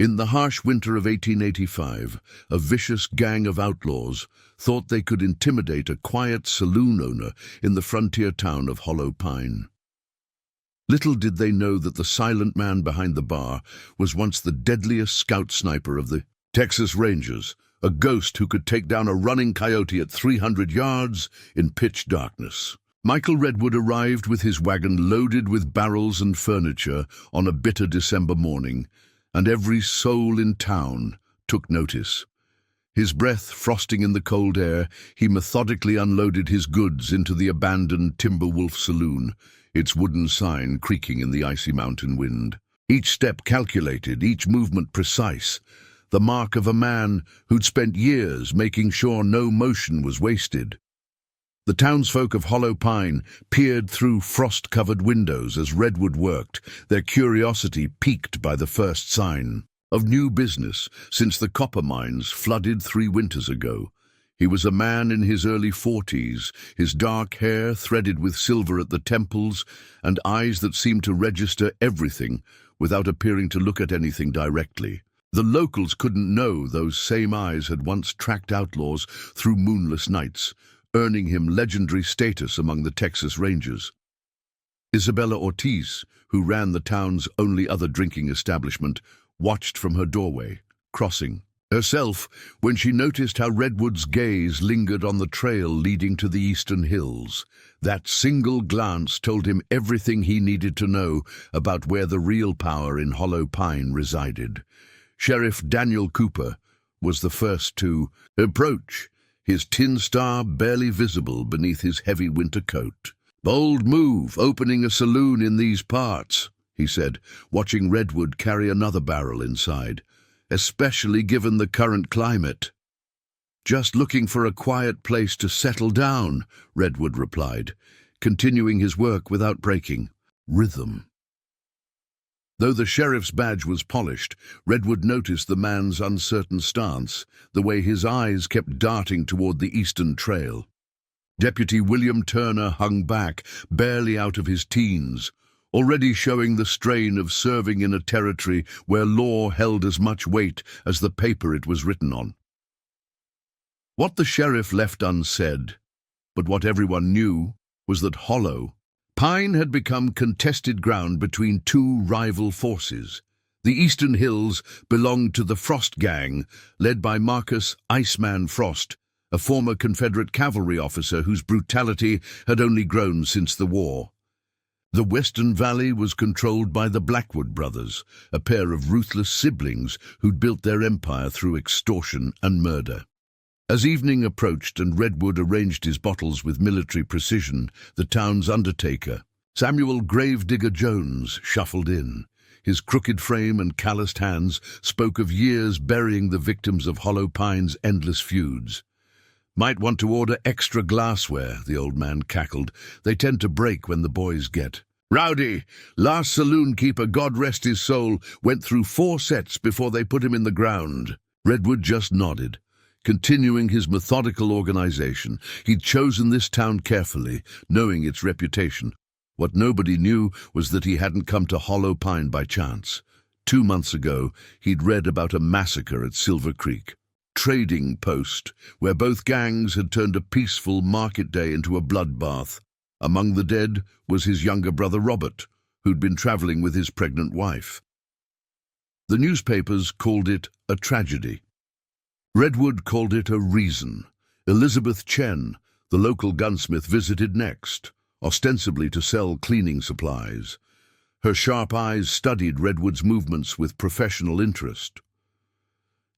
In the harsh winter of 1885, a vicious gang of outlaws thought they could intimidate a quiet saloon owner in the frontier town of Hollow Pine. Little did they know that the silent man behind the bar was once the deadliest scout sniper of the Texas Rangers, a ghost who could take down a running coyote at 300 yards in pitch darkness. Michael Redwood arrived with his wagon loaded with barrels and furniture on a bitter December morning, and every soul in town took notice. His breath frosting in the cold air, he methodically unloaded his goods into the abandoned Timber Wolf Saloon, its wooden sign creaking in the icy mountain wind. Each step calculated, each movement precise, the mark of a man who'd spent years making sure no motion was wasted. The townsfolk of Hollow Pine peered through frost-covered windows as Redwood worked, their curiosity piqued by the first sign of new business since the copper mines flooded 3 winters ago. He was a man in his early 40s, his dark hair threaded with silver at the temples and eyes that seemed to register everything without appearing to look at anything directly. The locals couldn't know those same eyes had once tracked outlaws through moonless nights, earning him legendary status among the Texas Rangers. Isabella Ortiz, who ran the town's only other drinking establishment, watched from her doorway, crossing herself when she noticed how Redwood's gaze lingered on the trail leading to the eastern hills. That single glance told him everything he needed to know about where the real power in Hollow Pine resided. Sheriff Daniel Cooper was the first to approach, his tin star barely visible beneath his heavy winter coat. "Bold move, opening a saloon in these parts," he said, watching Redwood carry another barrel inside, "especially given the current climate." "Just looking for a quiet place to settle down," Redwood replied, continuing his work without breaking rhythm. Though the sheriff's badge was polished, Redwood noticed the man's uncertain stance, the way his eyes kept darting toward the eastern trail. Deputy William Turner hung back, barely out of his teens, already showing the strain of serving in a territory where law held as much weight as the paper it was written on. What the sheriff left unsaid, but what everyone knew, was that Hollow Pine had become contested ground between 2 rival forces. The eastern hills belonged to the Frost Gang, led by Marcus Iceman Frost, a former Confederate cavalry officer whose brutality had only grown since the war. The Western Valley was controlled by the Blackwood brothers, a pair of ruthless siblings who'd built their empire through extortion and murder. As evening approached and Redwood arranged his bottles with military precision, the town's undertaker, Samuel Gravedigger Jones, shuffled in. His crooked frame and calloused hands spoke of years burying the victims of Hollow Pine's endless feuds. "Might want to order extra glassware," the old man cackled. "They tend to break when the boys get rowdy. Last saloonkeeper, God rest his soul, went through 4 sets before they put him in the ground." Redwood just nodded, continuing his methodical organization. He'd chosen this town carefully, knowing its reputation. What nobody knew was that he hadn't come to Hollow Pine by chance. 2 months ago, he'd read about a massacre at Silver Creek, trading post, where both gangs had turned a peaceful market day into a bloodbath. Among the dead was his younger brother Robert, who'd been traveling with his pregnant wife. The newspapers called it a tragedy. Redwood called it a reason. Elizabeth Chen, the local gunsmith, visited next, ostensibly to sell cleaning supplies. Her sharp eyes studied Redwood's movements with professional interest.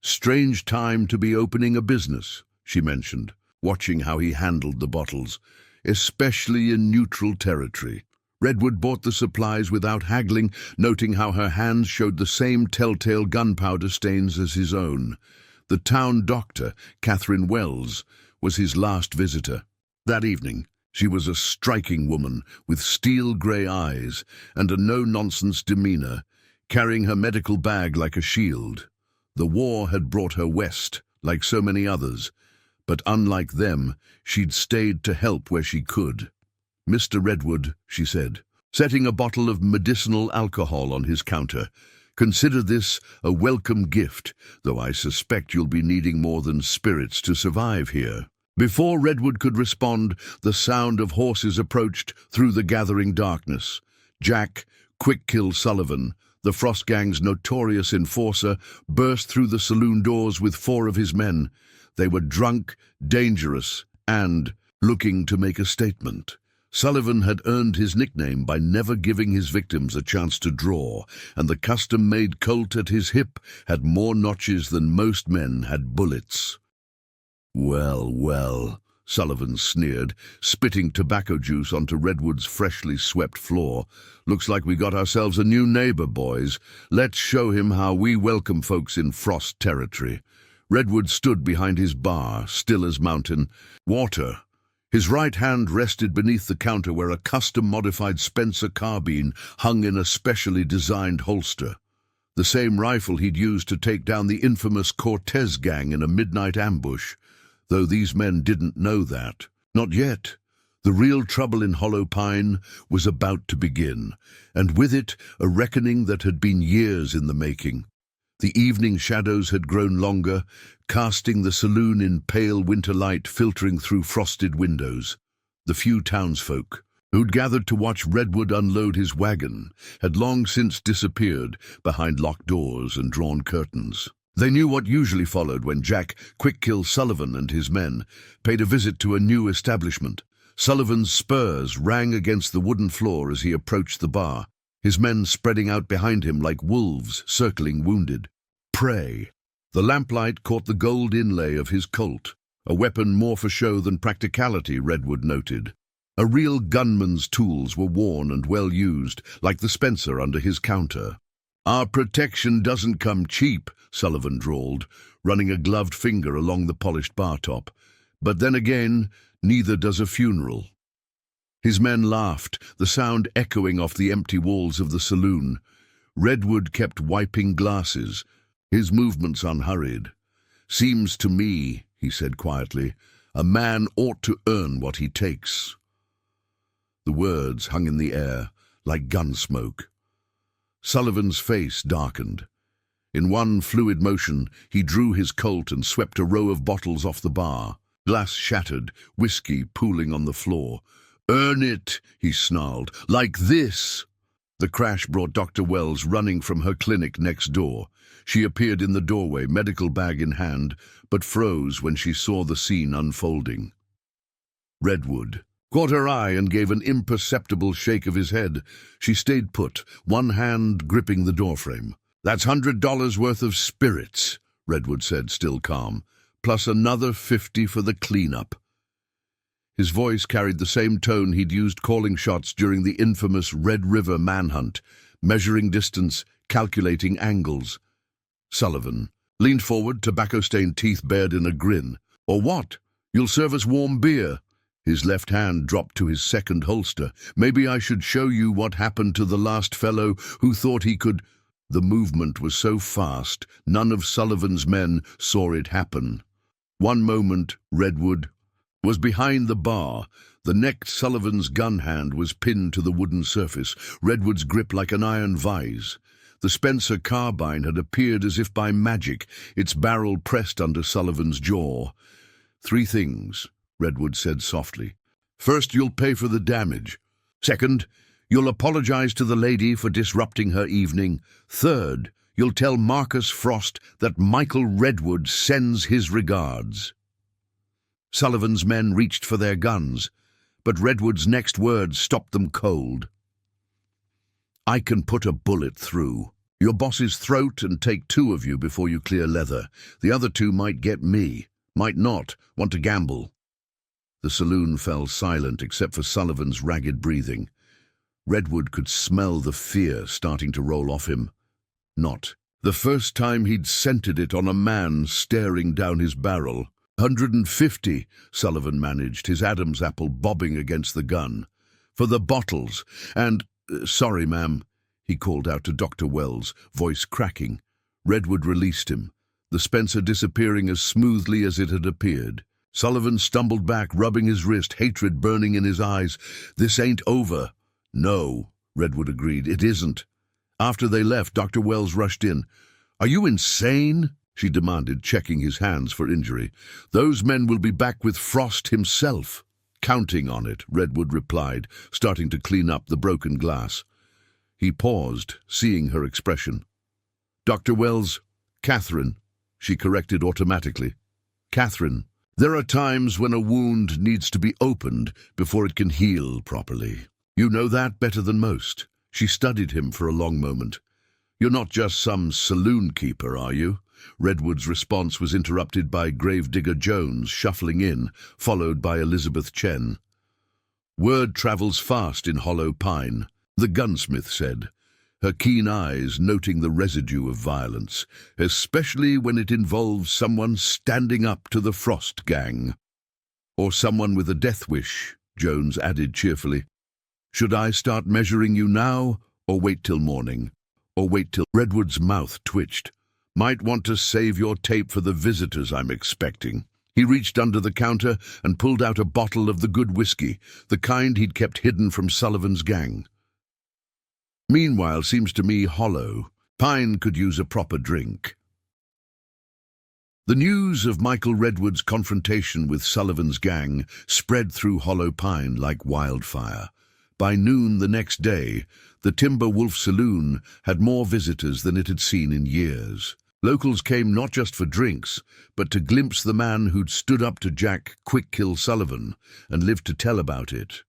"Strange time to be opening a business," she mentioned, watching how he handled the bottles, "especially in neutral territory." Redwood bought the supplies without haggling, noting how her hands showed the same telltale gunpowder stains as his own. The town doctor, Catherine Wells, was his last visitor. That evening, she was a striking woman with steel-grey eyes and a no-nonsense demeanor, carrying her medical bag like a shield. The war had brought her west, like so many others, but unlike them, she'd stayed to help where she could. "Mr. Redwood," she said, setting a bottle of medicinal alcohol on his counter, Consider this a welcome gift, though I suspect you'll be needing more than spirits to survive here." Before Redwood could respond, the sound of horses approached through the gathering darkness. Jack, Quick Kill Sullivan, the Frost Gang's notorious enforcer, burst through the saloon doors with 4 of his men. They were drunk, dangerous, and looking to make a statement. Sullivan had earned his nickname by never giving his victims a chance to draw, and the custom-made Colt at his hip had more notches than most men had bullets. "Well, well," Sullivan sneered, spitting tobacco juice onto Redwood's freshly swept floor. "Looks like we got ourselves a new neighbor, boys. Let's show him how we welcome folks in Frost territory." Redwood stood behind his bar, still as mountain. Water. His right hand rested beneath the counter where a custom-modified Spencer carbine hung in a specially designed holster. The same rifle he'd used to take down the infamous Cortez gang in a midnight ambush. Though these men didn't know that. Not yet. The real trouble in Hollow Pine was about to begin, and with it a reckoning that had been years in the making. The evening shadows had grown longer, casting the saloon in pale winter light filtering through frosted windows. The few townsfolk, who'd gathered to watch Redwood unload his wagon, had long since disappeared behind locked doors and drawn curtains. They knew what usually followed when Jack, Quick Kill Sullivan and his men paid a visit to a new establishment. Sullivan's spurs rang against the wooden floor as he approached the bar, his men spreading out behind him like wolves circling wounded. Prey. The lamplight caught the gold inlay of his Colt, a weapon more for show than practicality, Redwood noted. A real gunman's tools were worn and well used, like the Spencer under his counter. "Our protection doesn't come cheap," Sullivan drawled, running a gloved finger along the polished bar top. "But then again, neither does a funeral." His men laughed, the sound echoing off the empty walls of the saloon. Redwood kept wiping glasses, his movements unhurried. "Seems to me," he said quietly, "a man ought to earn what he takes." The words hung in the air, like gun smoke. Sullivan's face darkened. In one fluid motion, he drew his Colt and swept a row of bottles off the bar. Glass shattered, whiskey pooling on the floor. "Earn it," he snarled, "like this." The crash brought Dr. Wells running from her clinic next door. She appeared in the doorway, medical bag in hand, but froze when she saw the scene unfolding. Redwood caught her eye and gave an imperceptible shake of his head. She stayed put, one hand gripping the doorframe. "That's $100 worth of spirits," Redwood said, still calm, "plus another 50 for the cleanup." His voice carried the same tone he'd used calling shots during the infamous Red River manhunt, measuring distance, calculating angles. Sullivan leaned forward, tobacco-stained teeth bared in a grin. "Or what? You'll serve us warm beer." His left hand dropped to his second holster. "Maybe I should show you what happened to the last fellow who thought he could—" The movement was so fast, none of Sullivan's men saw it happen. One moment, Redwood was behind the bar. The next, Sullivan's gun hand was pinned to the wooden surface, Redwood's grip like an iron vise. The Spencer carbine had appeared as if by magic, its barrel pressed under Sullivan's jaw. "3 things," Redwood said softly. "First, you'll pay for the damage. Second, you'll apologize to the lady for disrupting her evening. Third, you'll tell Marcus Frost that Michael Redwood sends his regards." Sullivan's men reached for their guns, but Redwood's next words stopped them cold. "I can put a bullet through your boss's throat and take 2 of you before you clear leather. The other 2 might get me, might not. Want to gamble?" The saloon fell silent except for Sullivan's ragged breathing. Redwood could smell the fear starting to roll off him. Not the first time he'd scented it on a man staring down his barrel. 150, Sullivan managed, his Adam's apple bobbing against the gun. "For the bottles, and, sorry, ma'am," he called out to Dr. Wells, voice cracking. Redwood released him, the Spencer disappearing as smoothly as it had appeared. Sullivan stumbled back, rubbing his wrist, hatred burning in his eyes. "This ain't over." "No," Redwood agreed, "it isn't. After they left, Dr. Wells rushed in. "Are you insane?" she demanded, checking his hands for injury. "Those men will be back with Frost himself." "Counting on it," Redwood replied, starting to clean up the broken glass. He paused, seeing her expression. "Dr. Wells, Catherine," she corrected automatically. "Catherine, there are times when a wound needs to be opened before it can heal properly. You know that better than most." She studied him for a long moment. "You're not just some saloonkeeper, are you?" Redwood's response was interrupted by Gravedigger Jones shuffling in, followed by Elizabeth Chen. "Word travels fast in Hollow Pine," the gunsmith said, her keen eyes noting the residue of violence, "especially when it involves someone standing up to the Frost gang." "Or someone with a death wish," Jones added cheerfully. "Should I start measuring you now, or wait till morning? Or wait till—" Redwood's mouth twitched. "Might want to save your tape for the visitors I'm expecting." He reached under the counter and pulled out a bottle of the good whiskey, the kind he'd kept hidden from Sullivan's gang. "Meanwhile, seems to me Hollow Pine could use a proper drink." The news of Michael Redwood's confrontation with Sullivan's gang spread through Hollow Pine like wildfire. By noon the next day, the Timber Wolf Saloon had more visitors than it had seen in years. Locals came not just for drinks, but to glimpse the man who'd stood up to Jack Quick-Kill Sullivan and lived to tell about it.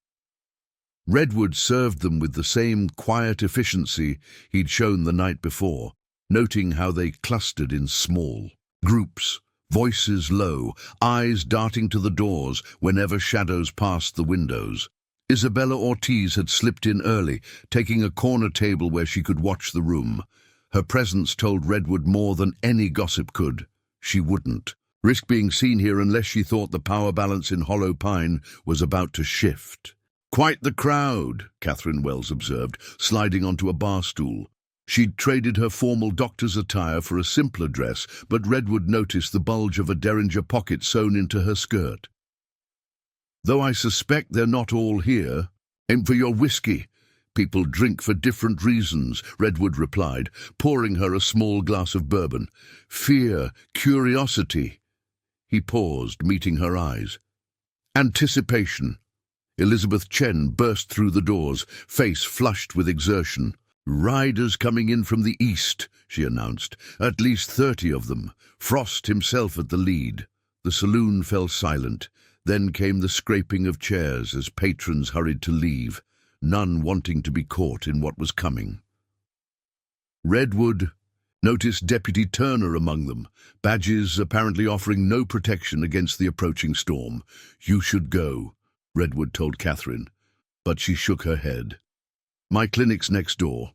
Redwood served them with the same quiet efficiency he'd shown the night before, noting how they clustered in small groups, voices low, eyes darting to the doors whenever shadows passed the windows. Isabella Ortiz had slipped in early, taking a corner table where she could watch the room. Her presence told Redwood more than any gossip could. She wouldn't risk being seen here unless she thought the power balance in Hollow Pine was about to shift. "Quite the crowd," Catherine Wells observed, sliding onto a bar stool. She'd traded her formal doctor's attire for a simpler dress, but Redwood noticed the bulge of a derringer pocket sewn into her skirt. "Though I suspect they're not all here. Aim for your whiskey. People drink for different reasons," Redwood replied, pouring her a small glass of bourbon. "Fear, curiosity." He paused, meeting her eyes. "Anticipation." Elizabeth Chen burst through the doors, face flushed with exertion. "Riders coming in from the east," she announced. "At least 30 of them. Frost himself at the lead." The saloon fell silent. Then came the scraping of chairs as patrons hurried to leave, none wanting to be caught in what was coming. Redwood noticed Deputy Turner among them, badges apparently offering no protection against the approaching storm. "You should go," Redwood told Catherine, but she shook her head. "My clinic's next door.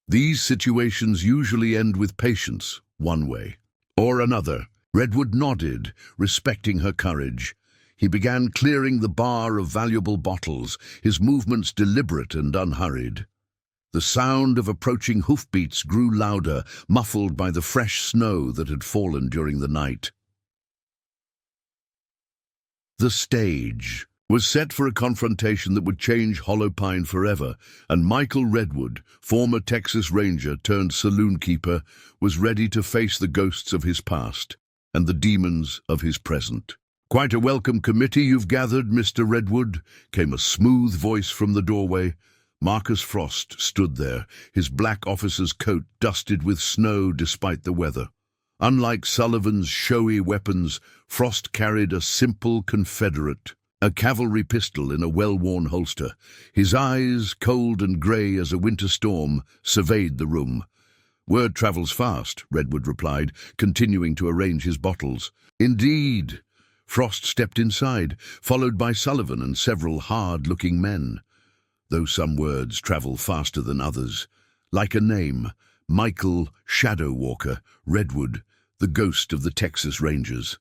These situations usually end with patience, one way or another." Redwood nodded, respecting her courage. He began clearing the bar of valuable bottles, his movements deliberate and unhurried. The sound of approaching hoofbeats grew louder, muffled by the fresh snow that had fallen during the night. The stage was set for a confrontation that would change Hollow Pine forever, and Michael Redwood, former Texas Ranger turned saloonkeeper, was ready to face the ghosts of his past and the demons of his present. "Quite a welcome committee you've gathered, Mr. Redwood," came a smooth voice from the doorway. Marcus Frost stood there, his black officer's coat dusted with snow despite the weather. Unlike Sullivan's showy weapons, Frost carried a simple Confederate, a cavalry pistol in a well-worn holster. His eyes, cold and grey as a winter storm, surveyed the room. "Word travels fast," Redwood replied, continuing to arrange his bottles. "Indeed." Frost stepped inside, followed by Sullivan and several hard-looking men. Though some words travel faster than others. Like a name, Michael Shadow Walker Redwood, the ghost of the Texas Rangers.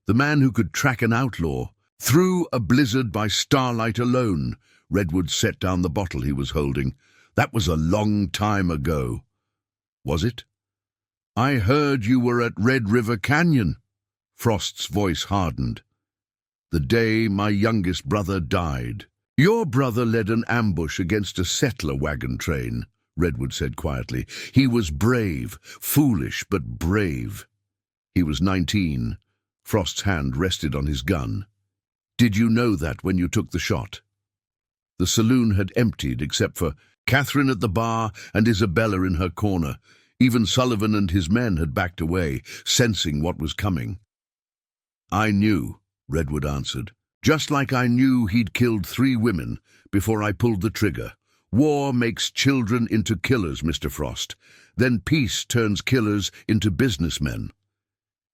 The man who could track an outlaw through a blizzard by starlight alone. Redwood set down the bottle he was holding. "That was a long time ago." "Was it?" "I heard you were at Red River Canyon." Frost's voice hardened. "The day my youngest brother died." "Your brother led an ambush against a settler wagon train," Redwood said quietly. He was brave, foolish but brave. He was 19. Frost's hand rested on his gun. Did you know that when you took the shot? The saloon had emptied except for Catherine at the bar and Isabella in her corner. Even Sullivan and his men had backed away, sensing what was coming. I knew, Redwood answered. Just like I knew he'd killed 3 women before I pulled the trigger. War makes children into killers, Mr. Frost. Then peace turns killers into businessmen.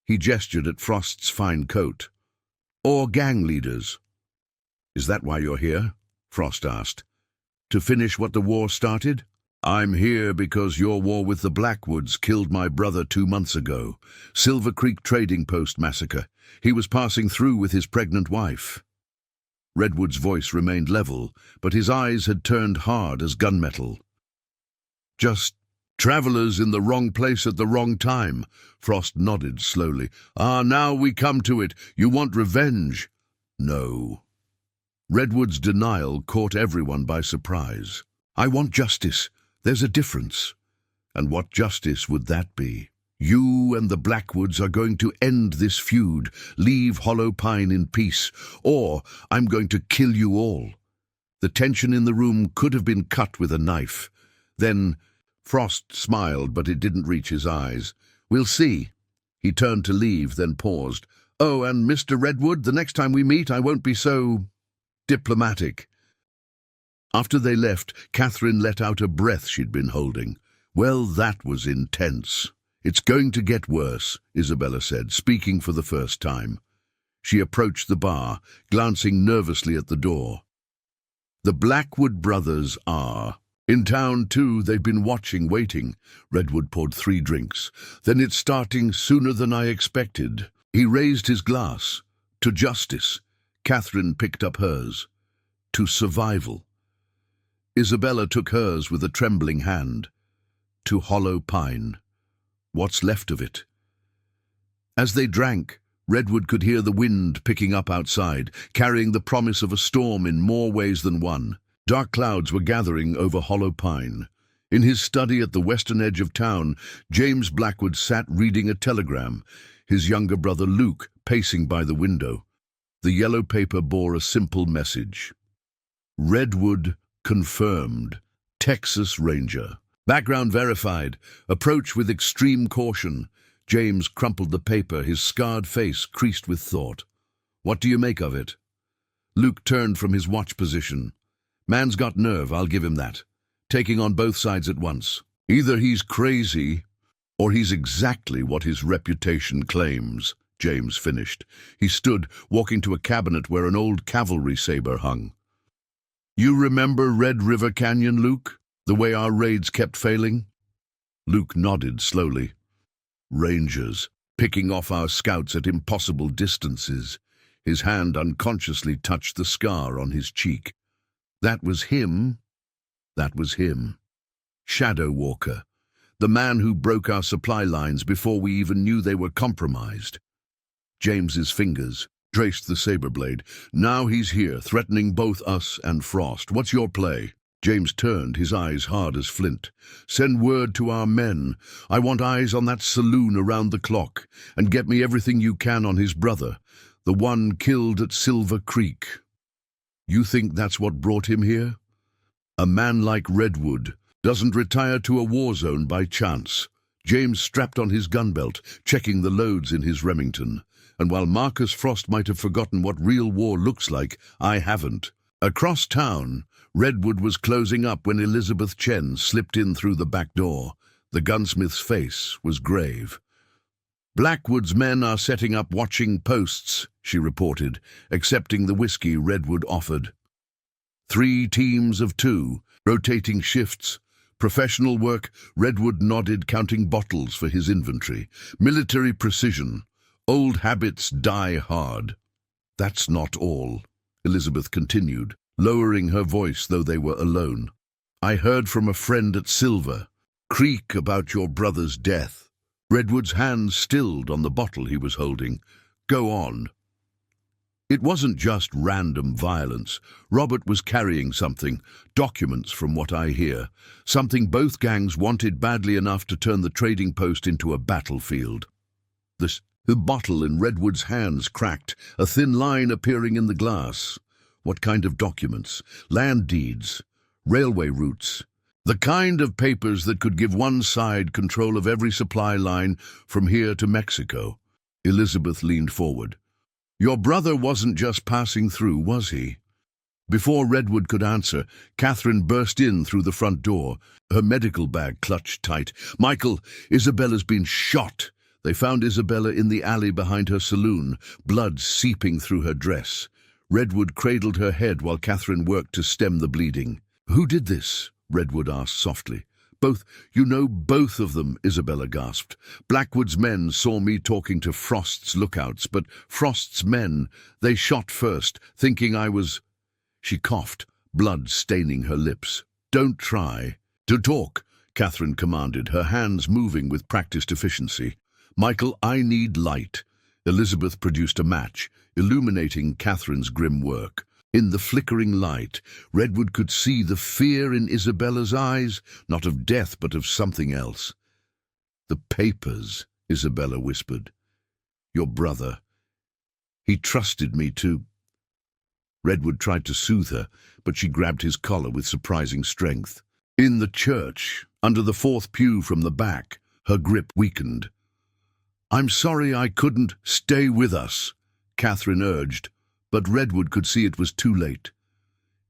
He gestured at Frost's fine coat. Or gang leaders. Is that why you're here? Frost asked. To finish what the war started? I'm here because your war with the Blackwoods killed my brother 2 months ago. Silver Creek Trading Post massacre. He was passing through with his pregnant wife. Redwood's voice remained level, but his eyes had turned hard as gunmetal. Just travelers in the wrong place at the wrong time, Frost nodded slowly. Now we come to it. You want revenge? No. Redwood's denial caught everyone by surprise. I want justice. There's a difference. And what justice would that be? You and the Blackwoods are going to end this feud, leave Hollow Pine in peace, or I'm going to kill you all. The tension in the room could have been cut with a knife. Then Frost smiled, but it didn't reach his eyes. We'll see. He turned to leave, then paused. Oh, and Mr. Redwood, the next time we meet, I won't be so diplomatic. After they left, Catherine let out a breath she'd been holding. Well, that was intense. It's going to get worse, Isabella said, speaking for the first time. She approached the bar, glancing nervously at the door. The Blackwood brothers are. In town, too, they've been watching, waiting. Redwood poured 3 drinks. Then it's starting sooner than I expected. He raised his glass. To justice. Catherine picked up hers. To survival. Isabella took hers with a trembling hand. To Hollow Pine. What's left of it? As they drank, Redwood could hear the wind picking up outside, carrying the promise of a storm in more ways than one. Dark clouds were gathering over Hollow Pine. In his study at the western edge of town, James Blackwood sat reading a telegram, his younger brother Luke pacing by the window. The yellow paper bore a simple message. Redwood confirmed. Texas Ranger. Background verified. Approach with extreme caution. James crumpled the paper, his scarred face creased with thought. What do you make of it? Luke turned from his watch position. Man's got nerve, I'll give him that. Taking on both sides at once. Either he's crazy, or he's exactly what his reputation claims, James finished. He stood, walking to a cabinet where an old cavalry saber hung. You remember Red River Canyon, Luke? The way our raids kept failing? Luke nodded slowly. Rangers, picking off our scouts at impossible distances. His hand unconsciously touched the scar on his cheek. That was him. That was him. Shadow Walker. The man who broke our supply lines before we even knew they were compromised. James's fingers traced the saber blade. Now he's here, threatening both us and Frost. What's your play? James turned, his eyes hard as flint. Send word to our men. I want eyes on that saloon around the clock, and get me everything you can on his brother, the one killed at Silver Creek. You think that's what brought him here? A man like Redwood doesn't retire to a war zone by chance. James strapped on his gun belt, checking the loads in his Remington. And while Marcus Frost might have forgotten what real war looks like, I haven't. Across town, Redwood was closing up when Elizabeth Chen slipped in through the back door. The gunsmith's face was grave. Blackwood's men are setting up watching posts, she reported, accepting the whiskey Redwood offered. 3 teams of 2, rotating shifts. Professional work, Redwood nodded, counting bottles for his inventory. Military precision. Old habits die hard. That's not all, Elizabeth continued, lowering her voice though they were alone. I heard from a friend at Silver Creek about your brother's death. Redwood's hand stilled on the bottle he was holding. Go on. It wasn't just random violence. Robert was carrying something, documents from what I hear, something both gangs wanted badly enough to turn the trading post into a battlefield. The bottle in Redwood's hands cracked, a thin line appearing in the glass. What kind of documents? Land deeds, railway routes, the kind of papers that could give one side control of every supply line from here to Mexico. Elizabeth leaned forward. Your brother wasn't just passing through, was he? Before Redwood could answer, Catherine burst in through the front door, her medical bag clutched tight. Michael, Isabella's been shot. They found Isabella in the alley behind her saloon, blood seeping through her dress. Redwood cradled her head while Catherine worked to stem the bleeding. Who did this? Redwood asked softly. Both of them, Isabella gasped. Blackwood's men saw me talking to Frost's lookouts, but Frost's men, they shot first, thinking I was... She coughed, blood staining her lips. Don't try to talk, Catherine commanded, her hands moving with practiced efficiency. Michael, I need light. Elizabeth produced a match, illuminating Catherine's grim work. In the flickering light, Redwood could see the fear in Isabella's eyes, not of death but of something else. The papers, Isabella whispered. Your brother. He trusted me to... Redwood tried to soothe her, but she grabbed his collar with surprising strength. In the church, under the fourth pew from the back, her grip weakened. I'm sorry I couldn't stay with us, Catherine urged, but Redwood could see it was too late.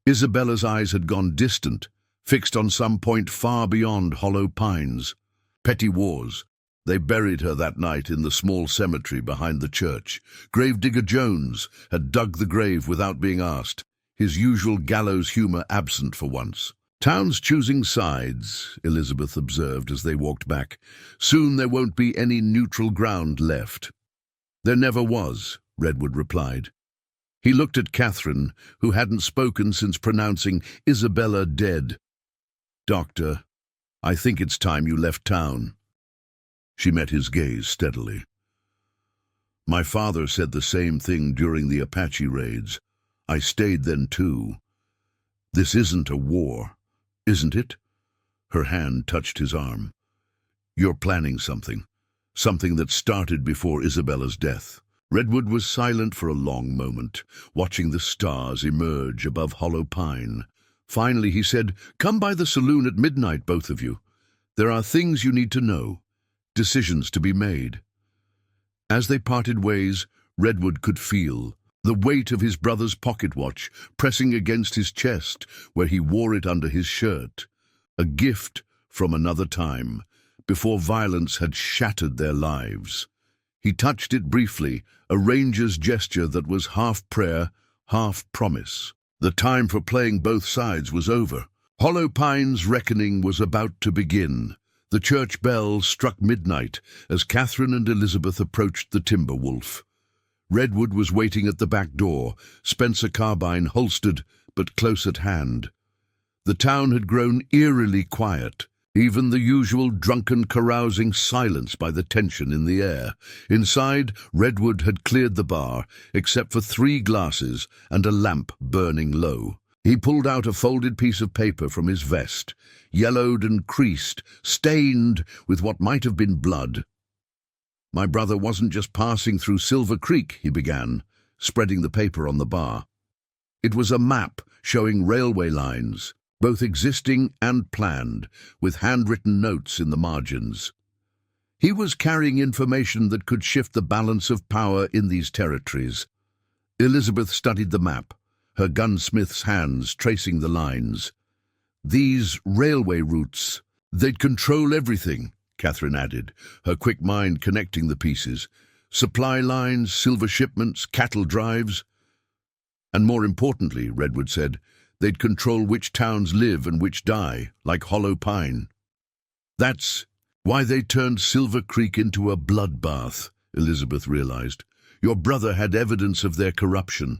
Isabella's eyes had gone distant, fixed on some point far beyond Hollow Pines. Petty wars. They buried her that night in the small cemetery behind the church. Gravedigger Jones had dug the grave without being asked, his usual gallows humor absent for once. Town's choosing sides, Elizabeth observed as they walked back. Soon there won't be any neutral ground left. There never was, Redwood replied. He looked at Catherine, who hadn't spoken since pronouncing Isabella dead. Doctor, I think it's time you left town. She met his gaze steadily. My father said the same thing during the Apache raids. I stayed then too. This isn't a war, isn't it? Her hand touched his arm. You're planning something that started before Isabella's death. Redwood was silent for a long moment, watching the stars emerge above Hollow Pine. Finally he said, Come by the saloon at midnight, both of you. There are things you need to know, decisions to be made. As they parted ways, Redwood could feel the weight of his brother's pocket watch pressing against his chest where he wore it under his shirt. A gift from another time, before violence had shattered their lives. He touched it briefly, a ranger's gesture that was half prayer, half promise. The time for playing both sides was over. Hollow Pine's reckoning was about to begin. The church bell struck midnight as Catherine and Elizabeth approached the Timber Wolf. Redwood was waiting at the back door, Spencer carbine holstered but close at hand. The town had grown eerily quiet, even the usual drunken carousing silenced by the tension in the air. Inside, Redwood had cleared the bar, except for 3 glasses and a lamp burning low. He pulled out a folded piece of paper from his vest, yellowed and creased, stained with what might have been blood. My brother wasn't just passing through Silver Creek, he began, spreading the paper on the bar. It was a map showing railway lines, both existing and planned, with handwritten notes in the margins. He was carrying information that could shift the balance of power in these territories. Elizabeth studied the map, her gunsmith's hands tracing the lines. These railway routes, they'd control everything, Catherine added, her quick mind connecting the pieces. Supply lines, silver shipments, cattle drives. And more importantly, Redwood said, they'd control which towns live and which die, like Hollow Pine. That's why they turned Silver Creek into a bloodbath, Elizabeth realized. Your brother had evidence of their corruption.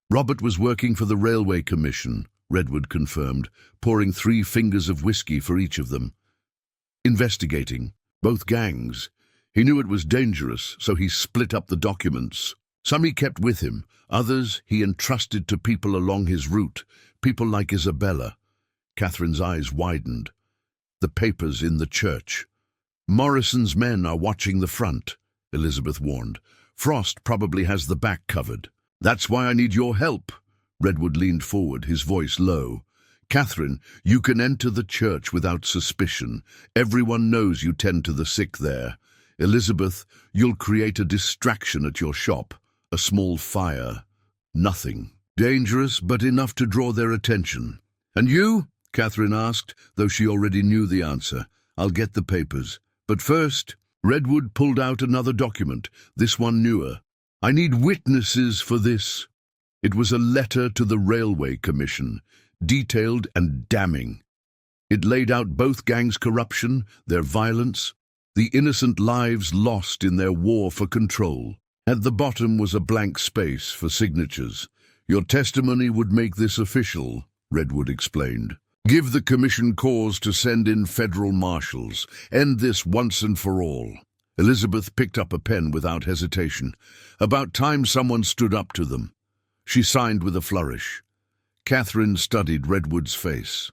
Robert was working for the Railway Commission, Redwood confirmed, pouring 3 fingers of whiskey for each of them. Investigating both gangs. He knew it was dangerous, so he split up the documents. Some he kept with him, others he entrusted to people along his route, people like Isabella. Catherine's eyes widened. The papers in the church. Morrison's men are watching the front, Elizabeth warned. Frost probably has the back covered. That's why I need your help. Redwood leaned forward, his voice low. Catherine, you can enter the church without suspicion. Everyone knows you tend to the sick there. Elizabeth, you'll create a distraction at your shop. A small fire. Nothing. Dangerous, but enough to draw their attention. And you? Catherine asked, though she already knew the answer. I'll get the papers. But first, Redwood pulled out another document, this one newer. I need witnesses for this. It was a letter to the Railway Commission, detailed and damning. It laid out both gangs' corruption, their violence, the innocent lives lost in their war for control. At the bottom was a blank space for signatures. Your testimony would make this official, Redwood explained. Give the commission cause to send in federal marshals. End this once and for all. Elizabeth picked up a pen without hesitation. About time someone stood up to them. She signed with a flourish. Catherine studied Redwood's face.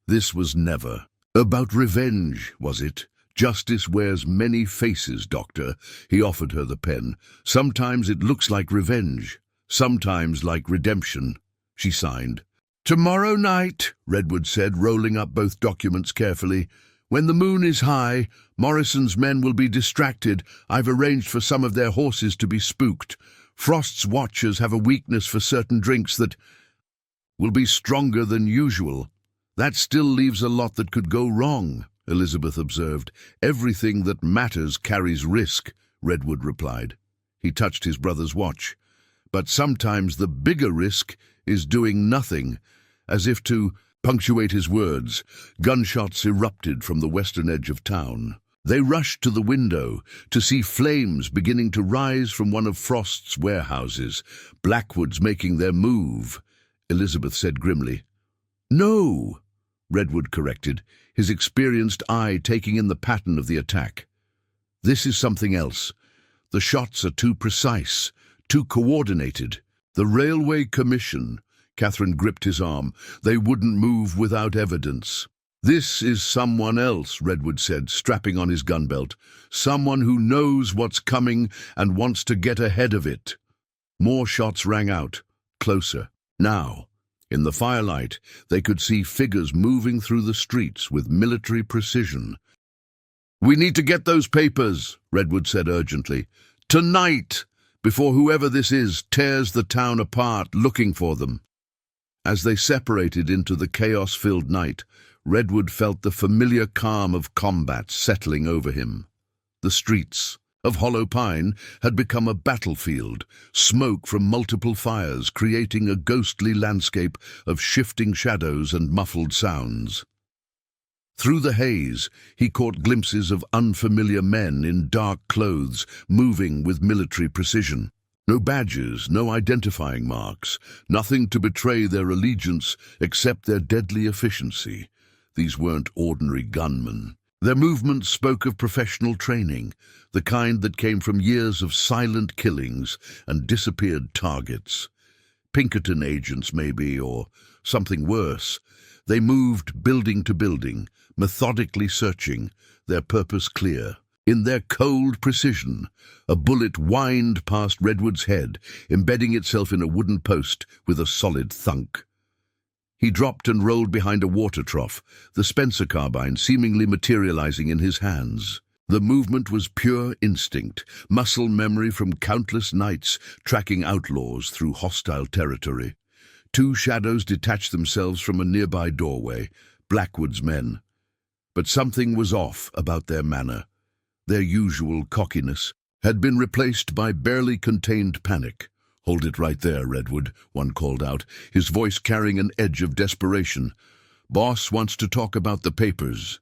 This was never about revenge, was it? Justice wears many faces, Doctor. He offered her the pen. Sometimes it looks like revenge, sometimes like redemption. She signed. Tomorrow night, Redwood said, rolling up both documents carefully. When the moon is high, Morrison's men will be distracted. I've arranged for some of their horses to be spooked. Frost's watchers have a weakness for certain drinks that will be stronger than usual. That still leaves a lot that could go wrong, Elizabeth observed. Everything that matters carries risk, Redwood replied. He touched his brother's watch. But sometimes the bigger risk is doing nothing. As if to punctuate his words, gunshots erupted from the western edge of town. They rushed to the window to see flames beginning to rise from one of Frost's warehouses. Blackwood's making their move, Elizabeth said grimly. No, Redwood corrected, his experienced eye taking in the pattern of the attack. This is something else. The shots are too precise, too coordinated. The Railway Commission, Catherine gripped his arm, they wouldn't move without evidence. This is someone else, Redwood said, strapping on his gun belt. Someone who knows what's coming and wants to get ahead of it. More shots rang out, closer. Now, in the firelight, they could see figures moving through the streets with military precision. We need to get those papers, Redwood said urgently. Tonight, before whoever this is tears the town apart looking for them. As they separated into the chaos-filled night, Redwood felt the familiar calm of combat settling over him. The streets of Hollow Pine had become a battlefield, smoke from multiple fires creating a ghostly landscape of shifting shadows and muffled sounds. Through the haze, he caught glimpses of unfamiliar men in dark clothes, moving with military precision. No badges, no identifying marks, nothing to betray their allegiance except their deadly efficiency. These weren't ordinary gunmen. Their movements spoke of professional training, the kind that came from years of silent killings and disappeared targets. Pinkerton agents, maybe, or something worse. They moved building to building, methodically searching, their purpose clear. In their cold precision, a bullet whined past Redwood's head, embedding itself in a wooden post with a solid thunk. He dropped and rolled behind a water trough, the Spencer carbine seemingly materializing in his hands. The movement was pure instinct, muscle memory from countless nights tracking outlaws through hostile territory. Two shadows detached themselves from a nearby doorway, Blackwood's men. But something was off about their manner. Their usual cockiness had been replaced by barely contained panic. Hold it right there, Redwood, one called out, his voice carrying an edge of desperation. Boss wants to talk about the papers.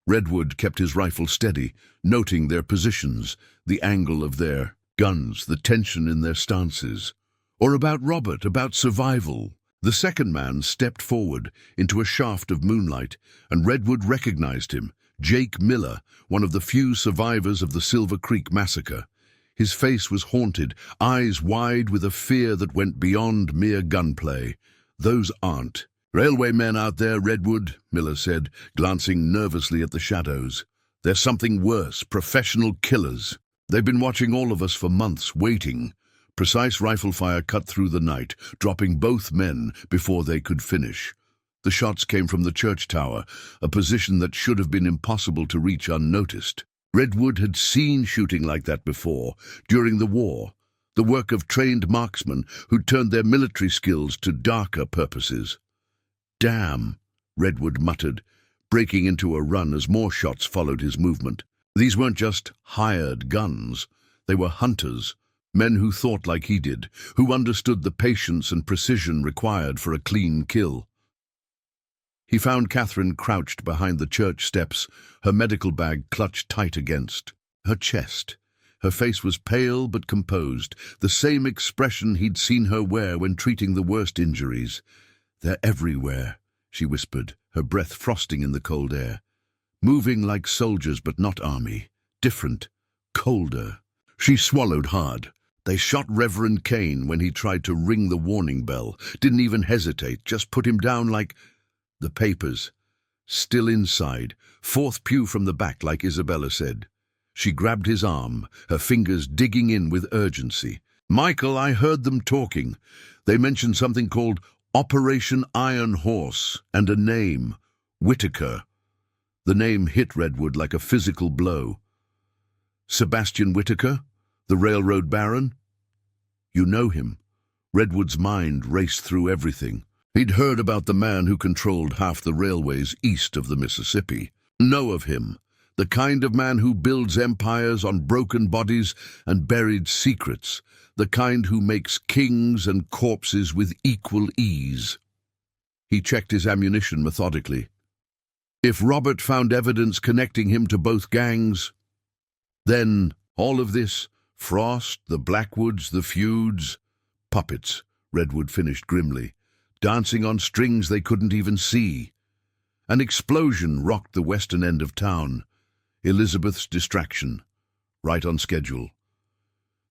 Redwood kept his rifle steady, noting their positions, the angle of their guns, the tension in their stances. Or about Robert, about survival. The second man stepped forward into a shaft of moonlight, and Redwood recognized him, Jake Miller, one of the few survivors of the Silver Creek massacre. His face was haunted, eyes wide with a fear that went beyond mere gunplay. "Those aren't railway men out there, Redwood," Miller said, glancing nervously at the shadows. "There's something worse, professional killers. They've been watching all of us for months, waiting." Precise rifle fire cut through the night, dropping both men before they could finish. The shots came from the church tower, a position that should have been impossible to reach unnoticed. Redwood had seen shooting like that before, during the war, the work of trained marksmen who turned their military skills to darker purposes. "Damn," Redwood muttered, breaking into a run as more shots followed his movement. These weren't just hired guns, they were hunters, men who thought like he did, who understood the patience and precision required for a clean kill. He found Catherine crouched behind the church steps, her medical bag clutched tight against her chest. Her face was pale but composed, the same expression he'd seen her wear when treating the worst injuries. "They're everywhere," she whispered, her breath frosting in the cold air. "Moving like soldiers but not army. Different. Colder." She swallowed hard. "They shot Reverend Kane when he tried to ring the warning bell. Didn't even hesitate, just put him down like—" The papers. Still inside. Fourth pew from the back, like Isabella said. She grabbed his arm, her fingers digging in with urgency. "Michael, I heard them talking. They mentioned something called Operation Iron Horse, and a name. Whitaker." The name hit Redwood like a physical blow. "Sebastian Whitaker? The railroad baron?" "You know him." Redwood's mind raced through everything. He'd heard about the man who controlled half the railways east of the Mississippi. Know of him. The kind of man who builds empires on broken bodies and buried secrets. The kind who makes kings and corpses with equal ease. He checked his ammunition methodically. If Robert found evidence connecting him to both gangs, then all of this, Frost, the Blackwoods, the feuds, puppets, Redwood finished grimly, dancing on strings they couldn't even see. An explosion rocked the western end of town. Elizabeth's distraction, right on schedule.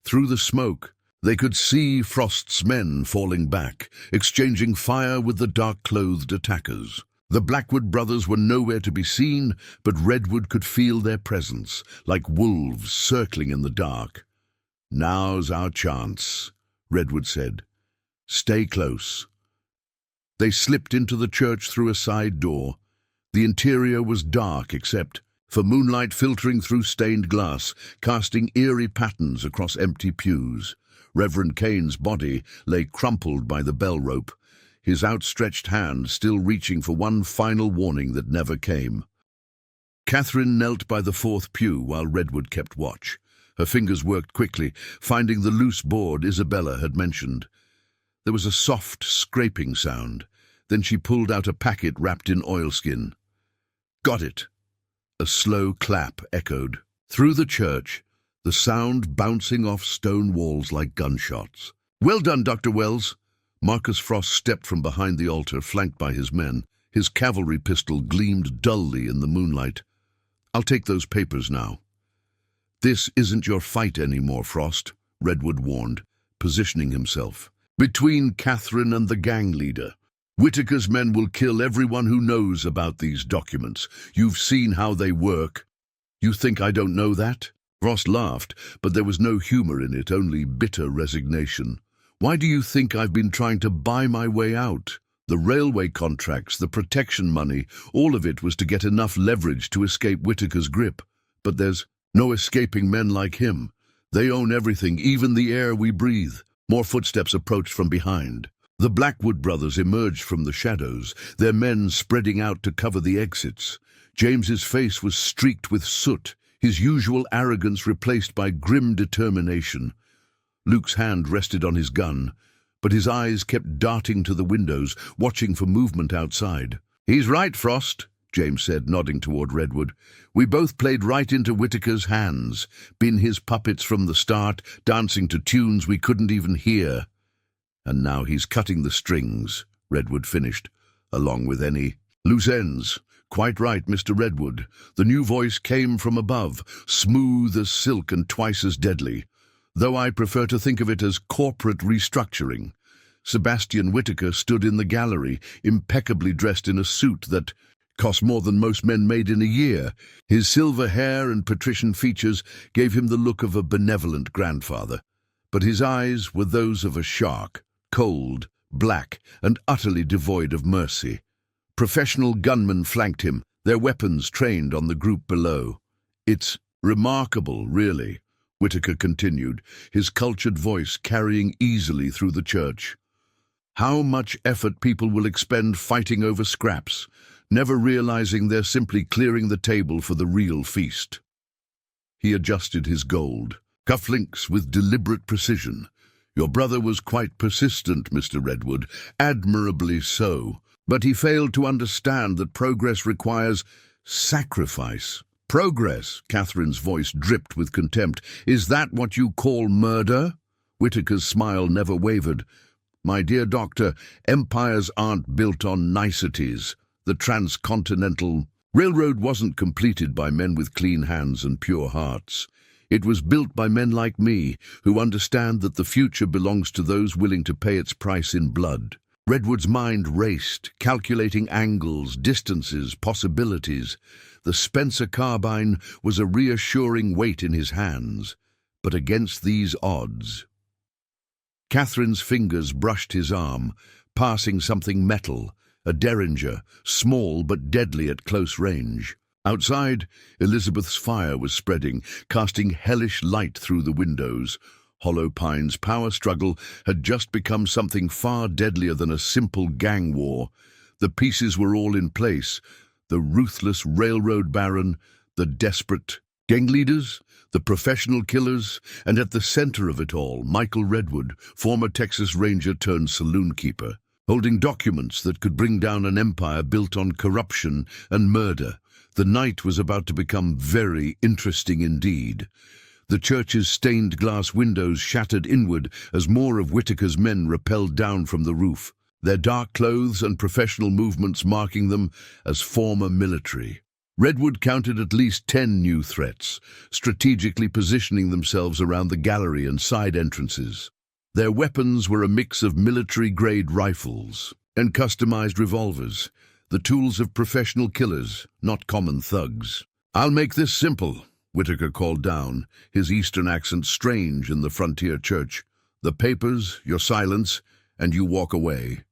Through the smoke, they could see Frost's men falling back, exchanging fire with the dark-clothed attackers. The Blackwood brothers were nowhere to be seen, but Redwood could feel their presence, like wolves circling in the dark. "Now's our chance," Redwood said. "Stay close." They slipped into the church through a side door. The interior was dark except for moonlight filtering through stained glass, casting eerie patterns across empty pews. Reverend Kane's body lay crumpled by the bell rope, his outstretched hand still reaching for one final warning that never came. Catherine knelt by the fourth pew while Redwood kept watch. Her fingers worked quickly, finding the loose board Isabella had mentioned. There was a soft, scraping sound. Then she pulled out a packet wrapped in oilskin. "Got it." A slow clap echoed. Through the church, the sound bouncing off stone walls like gunshots. "Well done, Dr. Wells." Marcus Frost stepped from behind the altar, flanked by his men. His cavalry pistol gleamed dully in the moonlight. "I'll take those papers now." "This isn't your fight anymore, Frost," Redwood warned, positioning himself. "Between Catherine and the gang leader. Whitaker's men will kill everyone who knows about these documents. You've seen how they work." "You think I don't know that?" Frost laughed, but there was no humor in it, only bitter resignation. "Why do you think I've been trying to buy my way out? The railway contracts, the protection money, all of it was to get enough leverage to escape Whitaker's grip. But there's no escaping men like him. They own everything, even the air we breathe." More footsteps approached from behind. The Blackwood brothers emerged from the shadows, their men spreading out to cover the exits. James's face was streaked with soot, his usual arrogance replaced by grim determination. Luke's hand rested on his gun, but his eyes kept darting to the windows, watching for movement outside. "He's right, Frost," James said, nodding toward Redwood. "We both played right into Whitaker's hands, been his puppets from the start, dancing to tunes we couldn't even hear. And now he's cutting the strings," Redwood finished, "along with any loose ends." "Quite right, Mr. Redwood." The new voice came from above, smooth as silk and twice as deadly. though I prefer to think of it as corporate restructuring. Sebastian Whitaker stood in the gallery, impeccably dressed in a suit that cost more than most men made in a year. His silver hair and patrician features gave him the look of a benevolent grandfather, but his eyes were those of a shark, cold, black, and utterly devoid of mercy. Professional gunmen flanked him, their weapons trained on the group below. "It's remarkable, really," Whitaker continued, his cultured voice carrying easily through the church. "How much effort people will expend fighting over scraps, never realizing they're simply clearing the table for the real feast." He adjusted his gold cufflinks with deliberate precision. "Your brother was quite persistent, Mr. Redwood, admirably so, but he failed to understand that progress requires sacrifice." "Progress," Catherine's voice dripped with contempt. "Is that what you call murder?" Whitaker's smile never wavered. "My dear doctor, empires aren't built on niceties. The transcontinental railroad wasn't completed by men with clean hands and pure hearts. It was built by men like me, who understand that the future belongs to those willing to pay its price in blood." Redwood's mind raced, calculating angles, distances, possibilities. The Spencer carbine was a reassuring weight in his hands, but against these odds... Catherine's fingers brushed his arm, passing something metal, a derringer, small but deadly at close range. Outside, Elizabeth's fire was spreading, casting hellish light through the windows. Hollow Pine's power struggle had just become something far deadlier than a simple gang war. The pieces were all in place: the ruthless railroad baron, the desperate gang leaders, the professional killers, and at the center of it all, Michael Redwood, former Texas Ranger turned saloonkeeper, holding documents that could bring down an empire built on corruption and murder. The night was about to become very interesting indeed. The church's stained glass windows shattered inward as more of Whitaker's men rappelled down from the roof, their dark clothes and professional movements marking them as former military. Redwood counted at least 10 new threats, strategically positioning themselves around the gallery and side entrances. Their weapons were a mix of military-grade rifles and customized revolvers, the tools of professional killers, not common thugs. "I'll make this simple," Whitaker called down, his Eastern accent strange in the frontier church. "The papers, your silence, and you walk away.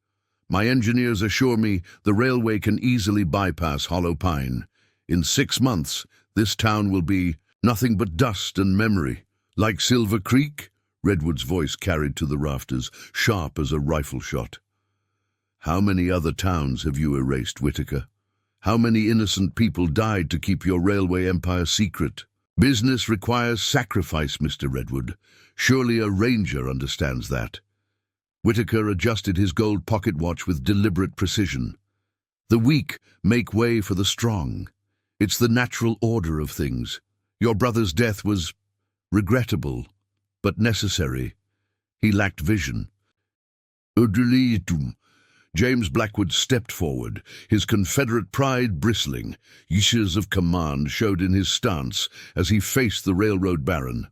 My engineers assure me the railway can easily bypass Hollow Pine. In 6 months, this town will be nothing but dust and memory. Like Silver Creek?" Redwood's voice carried to the rafters, sharp as a rifle shot. "How many other towns have you erased, Whitaker? How many innocent people died to keep your railway empire secret? Business requires sacrifice, Mr. Redwood. Surely a ranger understands that." Whitaker adjusted his gold pocket watch with deliberate precision. "The weak make way for the strong. It's the natural order of things. Your brother's death was regrettable, but necessary. He lacked vision." James Blackwood stepped forward, his Confederate pride bristling. Years of command showed in his stance as he faced the railroad baron.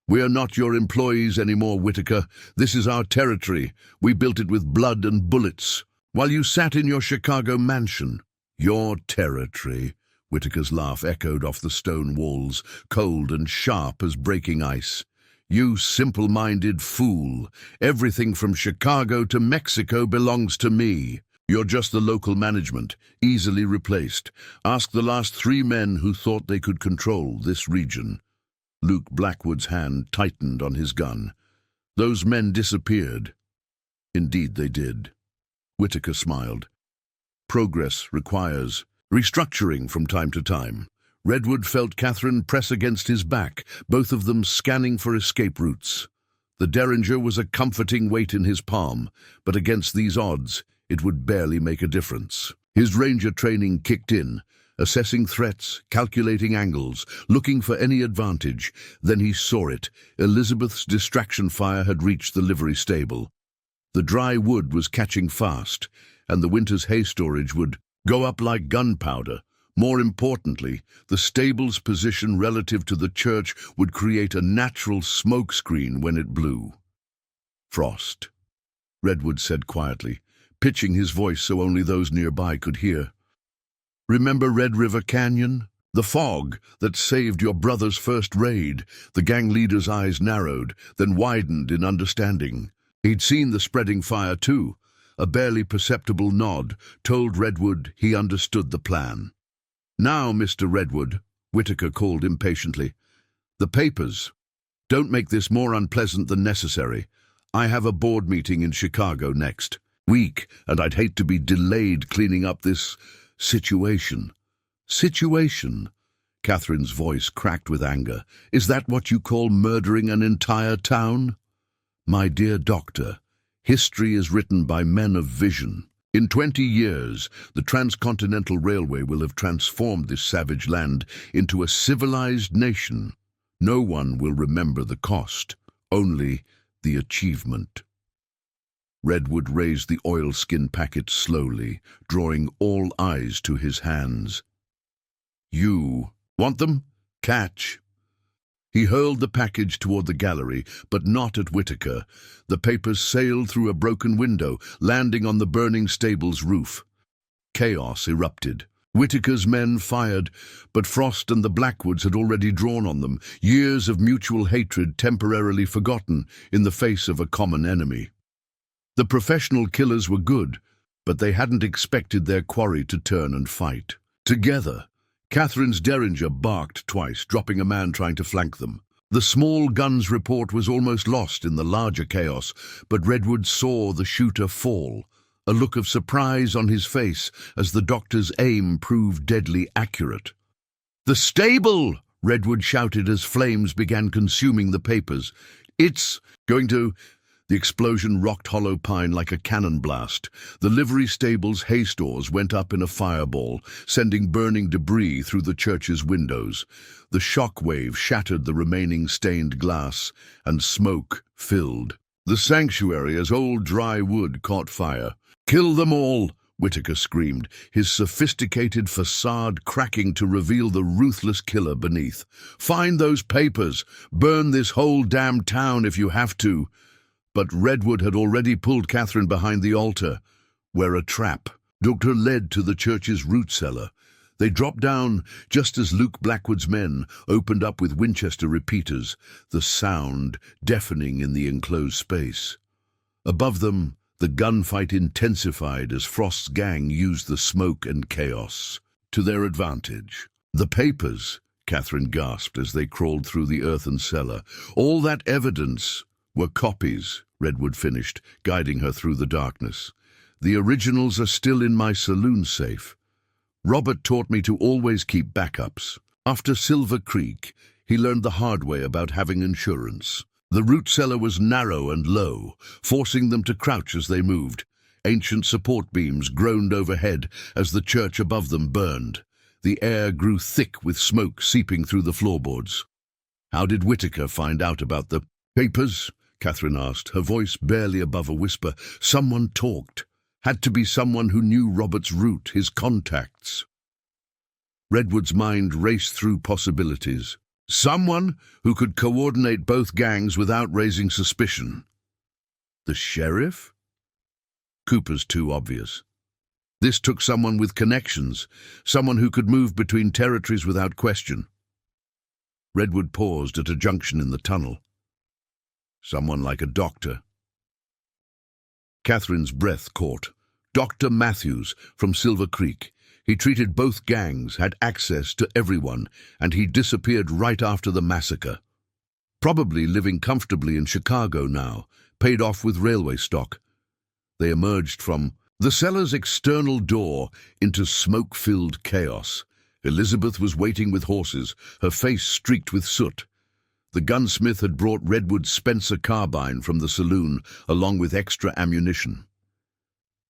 "We are not your employees anymore, Whitaker. This is our territory. We built it with blood and bullets, while you sat in your Chicago mansion." "Your territory," Whitaker's laugh echoed off the stone walls, cold and sharp as breaking ice. "You simple-minded fool. Everything from Chicago to Mexico belongs to me. You're just the local management, easily replaced. Ask the last 3 men who thought they could control this region." Luke Blackwood's hand tightened on his gun. "Those men disappeared." "Indeed they did." Whitaker smiled. "Progress requires restructuring from time to time." Redwood felt Catherine press against his back, both of them scanning for escape routes. The derringer was a comforting weight in his palm, but against these odds, it would barely make a difference. His ranger training kicked in, assessing threats, calculating angles, looking for any advantage. Then he saw it. Elizabeth's distraction fire had reached the livery stable. The dry wood was catching fast, and the winter's hay storage would go up like gunpowder. More importantly, the stable's position relative to the church would create a natural smokescreen when it blew. "Frost," Redwood said quietly, pitching his voice so only those nearby could hear. "Remember Red River Canyon? The fog that saved your brother's first raid?" The gang leader's eyes narrowed, then widened in understanding. He'd seen the spreading fire too. A barely perceptible nod told Redwood he understood the plan. "Now, Mr. Redwood," Whitaker called impatiently. "The papers. Don't make this more unpleasant than necessary. I have a board meeting in Chicago next week, and I'd hate to be delayed cleaning up this situation." "Situation?" Catherine's voice cracked with anger. "Is that what you call murdering an entire town?" "My dear doctor, history is written by men of vision. In 20 years, the Transcontinental Railway will have transformed this savage land into a civilized nation. No one will remember the cost, only the achievement." Redwood raised the oilskin packet slowly, drawing all eyes to his hands. "You want them? Catch." He hurled the package toward the gallery, but not at Whitaker. The papers sailed through a broken window, landing on the burning stable's roof. Chaos erupted. Whitaker's men fired, but Frost and the Blackwoods had already drawn on them, years of mutual hatred temporarily forgotten in the face of a common enemy. The professional killers were good, but they hadn't expected their quarry to turn and fight. Together, Catherine's derringer barked twice, dropping a man trying to flank them. The small gun's report was almost lost in the larger chaos, but Redwood saw the shooter fall, a look of surprise on his face as the doctor's aim proved deadly accurate. "The stable!" Redwood shouted as flames began consuming the papers. "It's going to—" The explosion rocked Hollow Pine like a cannon blast. The livery stable's hay stores went up in a fireball, sending burning debris through the church's windows. The shock wave shattered the remaining stained glass, and smoke filled the sanctuary as old dry wood caught fire. "Kill them all!" Whitaker screamed, his sophisticated facade cracking to reveal the ruthless killer beneath. "Find those papers! Burn this whole damn town if you have to!" But Redwood had already pulled Catherine behind the altar, where a trap doctor led to the church's root cellar. They dropped down just as Luke Blackwood's men opened up with Winchester repeaters, the sound deafening in the enclosed space. Above them, the gunfight intensified as Frost's gang used the smoke and chaos to their advantage. "The papers," Catherine gasped as they crawled through the earthen cellar. "All that evidence were copies," Redwood finished, guiding her through the darkness. "The originals are still in my saloon safe. Robert taught me to always keep backups. After Silver Creek, he learned the hard way about having insurance. The root cellar was narrow and low, forcing them to crouch as they moved. Ancient support beams groaned overhead as the church above them burned. The air grew thick with smoke seeping through the floorboards. "How did Whitaker find out about the papers?" Catherine asked, her voice barely above a whisper. "Someone talked. Had to be someone who knew Robert's route, his contacts." Redwood's mind raced through possibilities. Someone who could coordinate both gangs without raising suspicion. The sheriff? Cooper's too obvious. This took someone with connections, someone who could move between territories without question. Redwood paused at a junction in the tunnel. Someone like a doctor. Catherine's breath caught. Dr. Matthews from Silver Creek. He treated both gangs, had access to everyone, and he disappeared right after the massacre. Probably living comfortably in Chicago now, paid off with railway stock. They emerged from the cellar's external door into smoke-filled chaos. Elizabeth was waiting with horses, her face streaked with soot. The gunsmith had brought Redwood's Spencer carbine from the saloon, along with extra ammunition.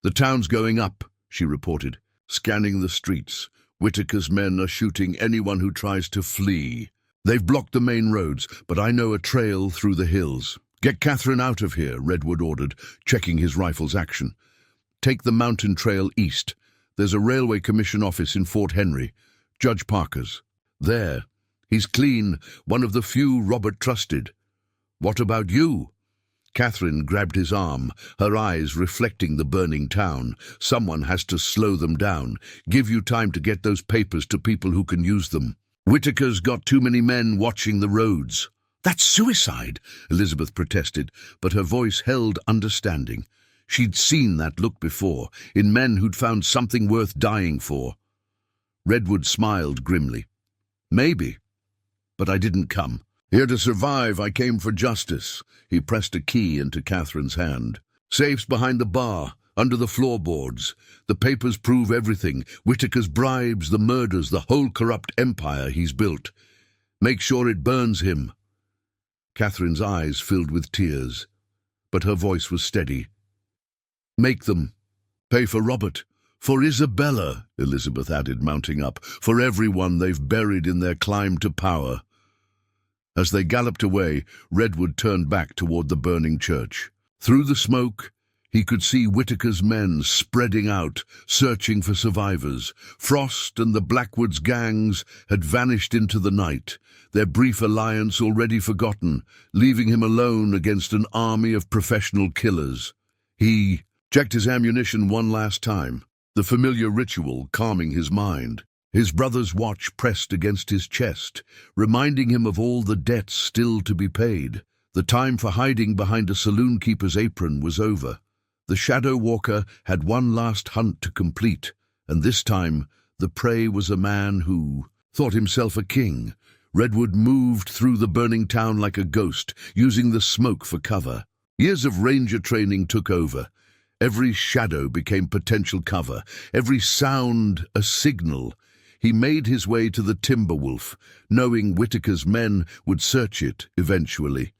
"The town's going up," she reported, scanning the streets. "Whitaker's men are shooting anyone who tries to flee. They've blocked the main roads, but I know a trail through the hills." "Get Catherine out of here," Redwood ordered, checking his rifle's action. "Take the mountain trail east. There's a railway commission office in Fort Henry. Judge Parker's. There. He's clean, one of the few Robert trusted. What about you? Catherine grabbed his arm, her eyes reflecting the burning town. Someone has to slow them down. Give you time to get those papers to people who can use them. Whitaker's got too many men watching the roads. That's suicide, Elizabeth protested, but her voice held understanding. She'd seen that look before, in men who'd found something worth dying for. Redwood smiled grimly. Maybe, but I didn't come. Here to survive, I came for justice. He pressed a key into Catherine's hand. Safes behind the bar, under the floorboards. The papers prove everything. Whitaker's bribes, the murders, the whole corrupt empire he's built. Make sure it burns him. Catherine's eyes filled with tears, but her voice was steady. Make them. Pay for Robert. For Isabella, Elizabeth added, mounting up. For everyone they've buried in their climb to power. As they galloped away, Redwood turned back toward the burning church. Through the smoke, he could see Whitaker's men spreading out, searching for survivors. Frost and the Blackwood's gangs had vanished into the night, their brief alliance already forgotten, leaving him alone against an army of professional killers. He checked his ammunition one last time, the familiar ritual calming his mind. His brother's watch pressed against his chest, reminding him of all the debts still to be paid. The time for hiding behind a saloonkeeper's apron was over. The shadow walker had one last hunt to complete, and this time the prey was a man who thought himself a king. Redwood moved through the burning town like a ghost, using the smoke for cover. Years of ranger training took over. Every shadow became potential cover, every sound a signal. He made his way to the Timber Wolf, knowing Whitaker's men would search it eventually.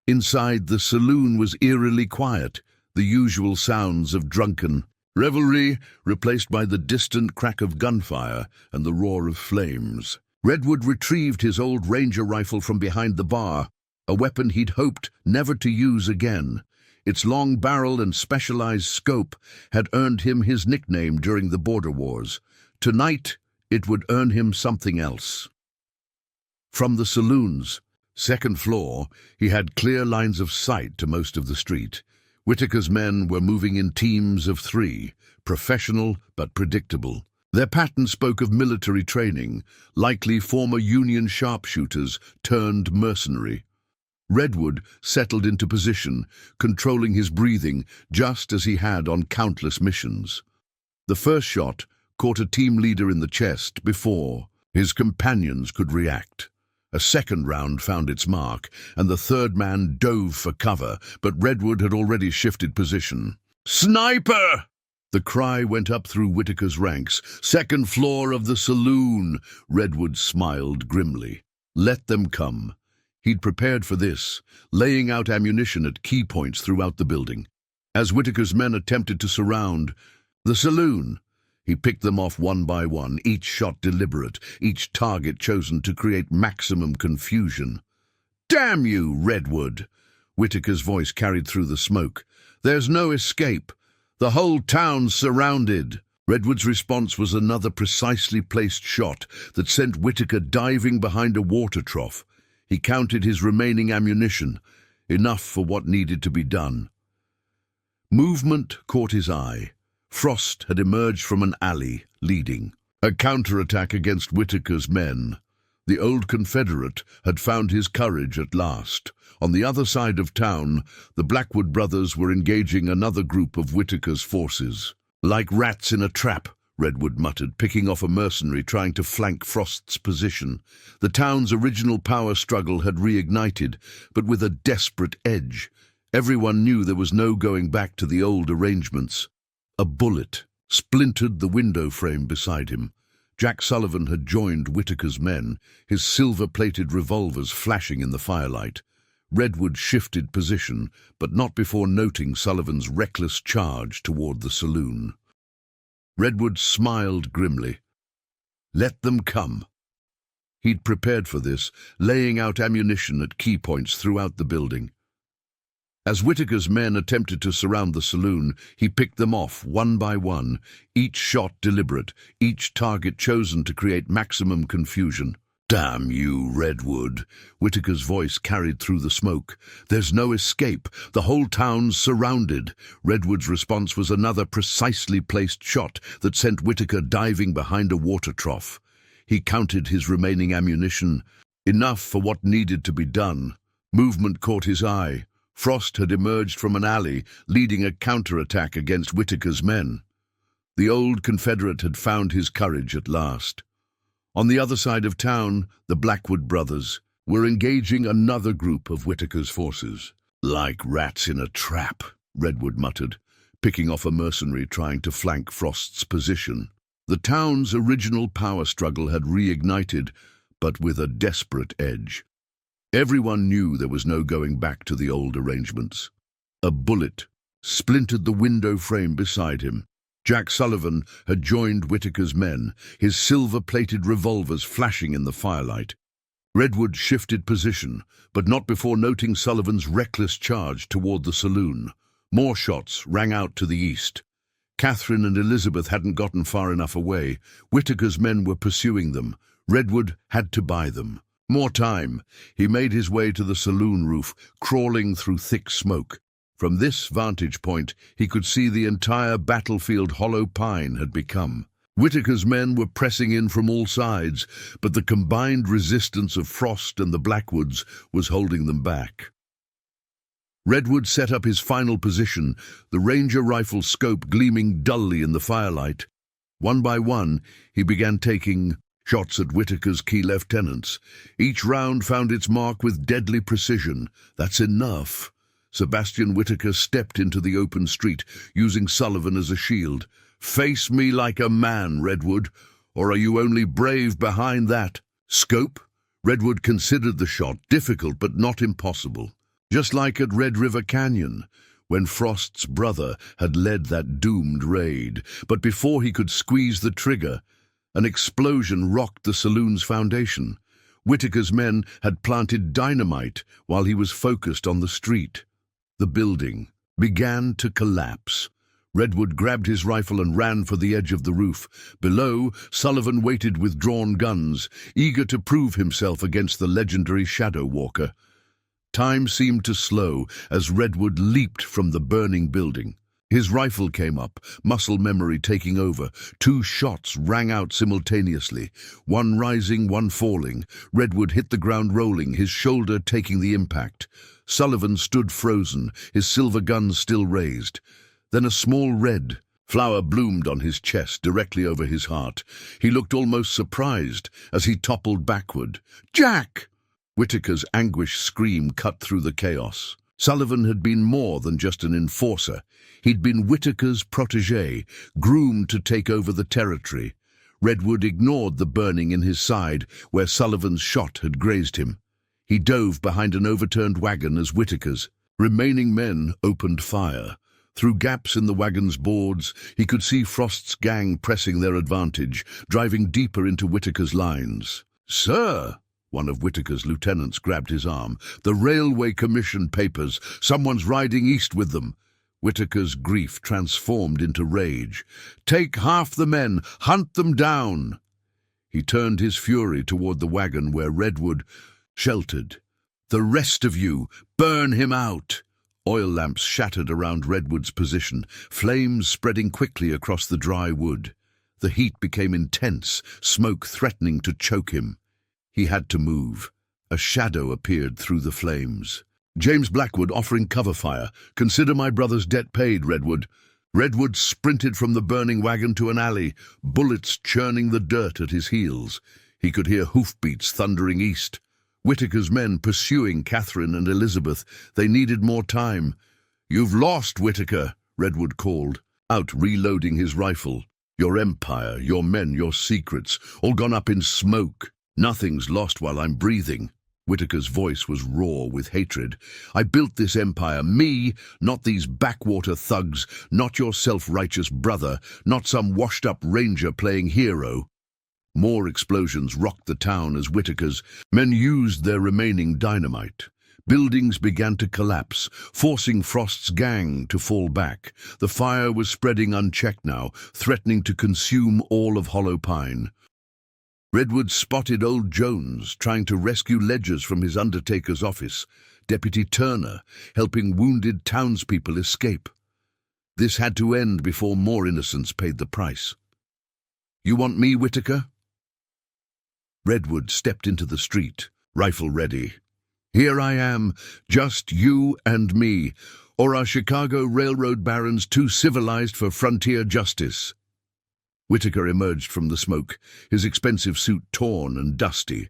Inside, the saloon was eerily quiet, the usual sounds of drunken revelry replaced by the distant crack of gunfire and the roar of flames. Redwood retrieved his old ranger rifle from behind the bar, a weapon he'd hoped never to use again. Its long barrel and specialized scope had earned him his nickname during the border wars. Tonight, it would earn him something else. From the saloon's second floor, he had clear lines of sight to most of the street. Whitaker's men were moving in teams of 3, professional but predictable. Their pattern spoke of military training, likely former Union sharpshooters turned mercenary. Redwood settled into position, controlling his breathing just as he had on countless missions. The first shot caught a team leader in the chest before his companions could react. A second round found its mark, and the third man dove for cover, but Redwood had already shifted position. "Sniper!" The cry went up through Whitaker's ranks. "Second floor of the saloon!" Redwood smiled grimly. Let them come. He'd prepared for this, laying out ammunition at key points throughout the building. As Whitaker's men attempted to surround the saloon, he picked them off one by one, each shot deliberate, each target chosen to create maximum confusion. "Damn you, Redwood!" Whitaker's voice carried through the smoke. "There's no escape. The whole town's surrounded." Redwood's response was another precisely placed shot that sent Whitaker diving behind a water trough. He counted his remaining ammunition, enough for what needed to be done. Movement caught his eye. Frost had emerged from an alley, leading a counterattack against Whitaker's men. The old Confederate had found his courage at last. On the other side of town, the Blackwood brothers were engaging another group of Whitaker's forces. "Like rats in a trap," Redwood muttered, picking off a mercenary trying to flank Frost's position. The town's original power struggle had reignited, but with a desperate edge. Everyone knew there was no going back to the old arrangements. A bullet splintered the window frame beside him. Jack Sullivan had joined Whitaker's men, his silver-plated revolvers flashing in the firelight. Redwood shifted position, but not before noting Sullivan's reckless charge toward the saloon. Redwood smiled grimly. Let them come. He'd prepared for this, laying out ammunition at key points throughout the building. As Whitaker's men attempted to surround the saloon, he picked them off one by one, each shot deliberate, each target chosen to create maximum confusion. "Damn you, Redwood," Whitaker's voice carried through the smoke. "There's no escape. The whole town's surrounded." Redwood's response was another precisely placed shot that sent Whitaker diving behind a water trough. He counted his remaining ammunition. Enough for what needed to be done. Movement caught his eye. Frost had emerged from an alley, leading a counterattack against Whitaker's men. The old Confederate had found his courage at last. On the other side of town, the Blackwood brothers were engaging another group of Whitaker's forces. "Like rats in a trap," Redwood muttered, picking off a mercenary trying to flank Frost's position. The town's original power struggle had reignited, but with a desperate edge. Everyone knew there was no going back to the old arrangements. A bullet splintered the window frame beside him. Jack Sullivan had joined Whitaker's men, his silver-plated revolvers flashing in the firelight. Redwood shifted position, but not before noting Sullivan's reckless charge toward the saloon. More shots rang out to the east. Catherine and Elizabeth hadn't gotten far enough away. Whitaker's men were pursuing them. Redwood had to buy them. More time. He made his way to the saloon roof, crawling through thick smoke. From this vantage point, he could see the entire battlefield Hollow Pine had become. Whitaker's men were pressing in from all sides, but the combined resistance of Frost and the Blackwoods was holding them back. Redwood set up his final position, the Ranger rifle scope gleaming dully in the firelight. One by one, he began taking shots at Whitaker's key lieutenants. Each round found its mark with deadly precision. "That's enough." Sebastian Whitaker stepped into the open street, using Sullivan as a shield. "Face me like a man, Redwood, or are you only brave behind that scope?" Redwood considered the shot difficult but not impossible. Just like at Red River Canyon, when Frost's brother had led that doomed raid. But before he could squeeze the trigger, an explosion rocked the saloon's foundation. Whitaker's men had planted dynamite while he was focused on the street. The building began to collapse. Redwood grabbed his rifle and ran for the edge of the roof. Below, Sullivan waited with drawn guns, eager to prove himself against the legendary Shadow Walker. Time seemed to slow as Redwood leaped from the burning building. His rifle came up, muscle memory taking over. 2 shots rang out simultaneously, one rising, one falling. Redwood hit the ground rolling, his shoulder taking the impact. Sullivan stood frozen, his silver gun still raised. Then a small red flower bloomed on his chest, directly over his heart. He looked almost surprised as he toppled backward. "Jack!" Whitaker's anguished scream cut through the chaos. Sullivan had been more than just an enforcer. He'd been Whitaker's protégé, groomed to take over the territory. Redwood ignored the burning in his side, where Sullivan's shot had grazed him. He dove behind an overturned wagon as Whitaker's remaining men opened fire. Through gaps in the wagon's boards, he could see Frost's gang pressing their advantage, driving deeper into Whitaker's lines. "Sir!" One of Whitaker's lieutenants grabbed his arm. "The Railway Commission papers. Someone's riding east with them." Whitaker's grief transformed into rage. "Take half the men. Hunt them down." He turned his fury toward the wagon where Redwood sheltered. "The rest of you, burn him out." Oil lamps shattered around Redwood's position, flames spreading quickly across the dry wood. The heat became intense, smoke threatening to choke him. He had to move. A shadow appeared through the flames. James Blackwood offering cover fire. "Consider my brother's debt paid, Redwood." Redwood sprinted from the burning wagon to an alley, bullets churning the dirt at his heels. He could hear hoofbeats thundering east. Whitaker's men pursuing Catherine and Elizabeth. They needed more time. "You've lost, Whitaker," Redwood called, out reloading his rifle. "Your empire, your men, your secrets, all gone up in smoke. Nothing's lost while I'm breathing." Whitaker's voice was raw with hatred. "I built this empire, me, not these backwater thugs, not your self-righteous brother, not some washed-up ranger playing hero." More explosions rocked the town as Whitaker's men used their remaining dynamite. Buildings began to collapse, forcing Frost's gang to fall back. The fire was spreading unchecked now, threatening to consume all of Hollow Pine. Redwood spotted old Jones trying to rescue ledgers from his undertaker's office, Deputy Turner helping wounded townspeople escape. This had to end before more innocents paid the price. "You want me, Whitaker?" Redwood stepped into the street, rifle ready. "Here I am, just you and me, or are Chicago railroad barons too civilized for frontier justice?" Whitaker emerged from the smoke, his expensive suit torn and dusty.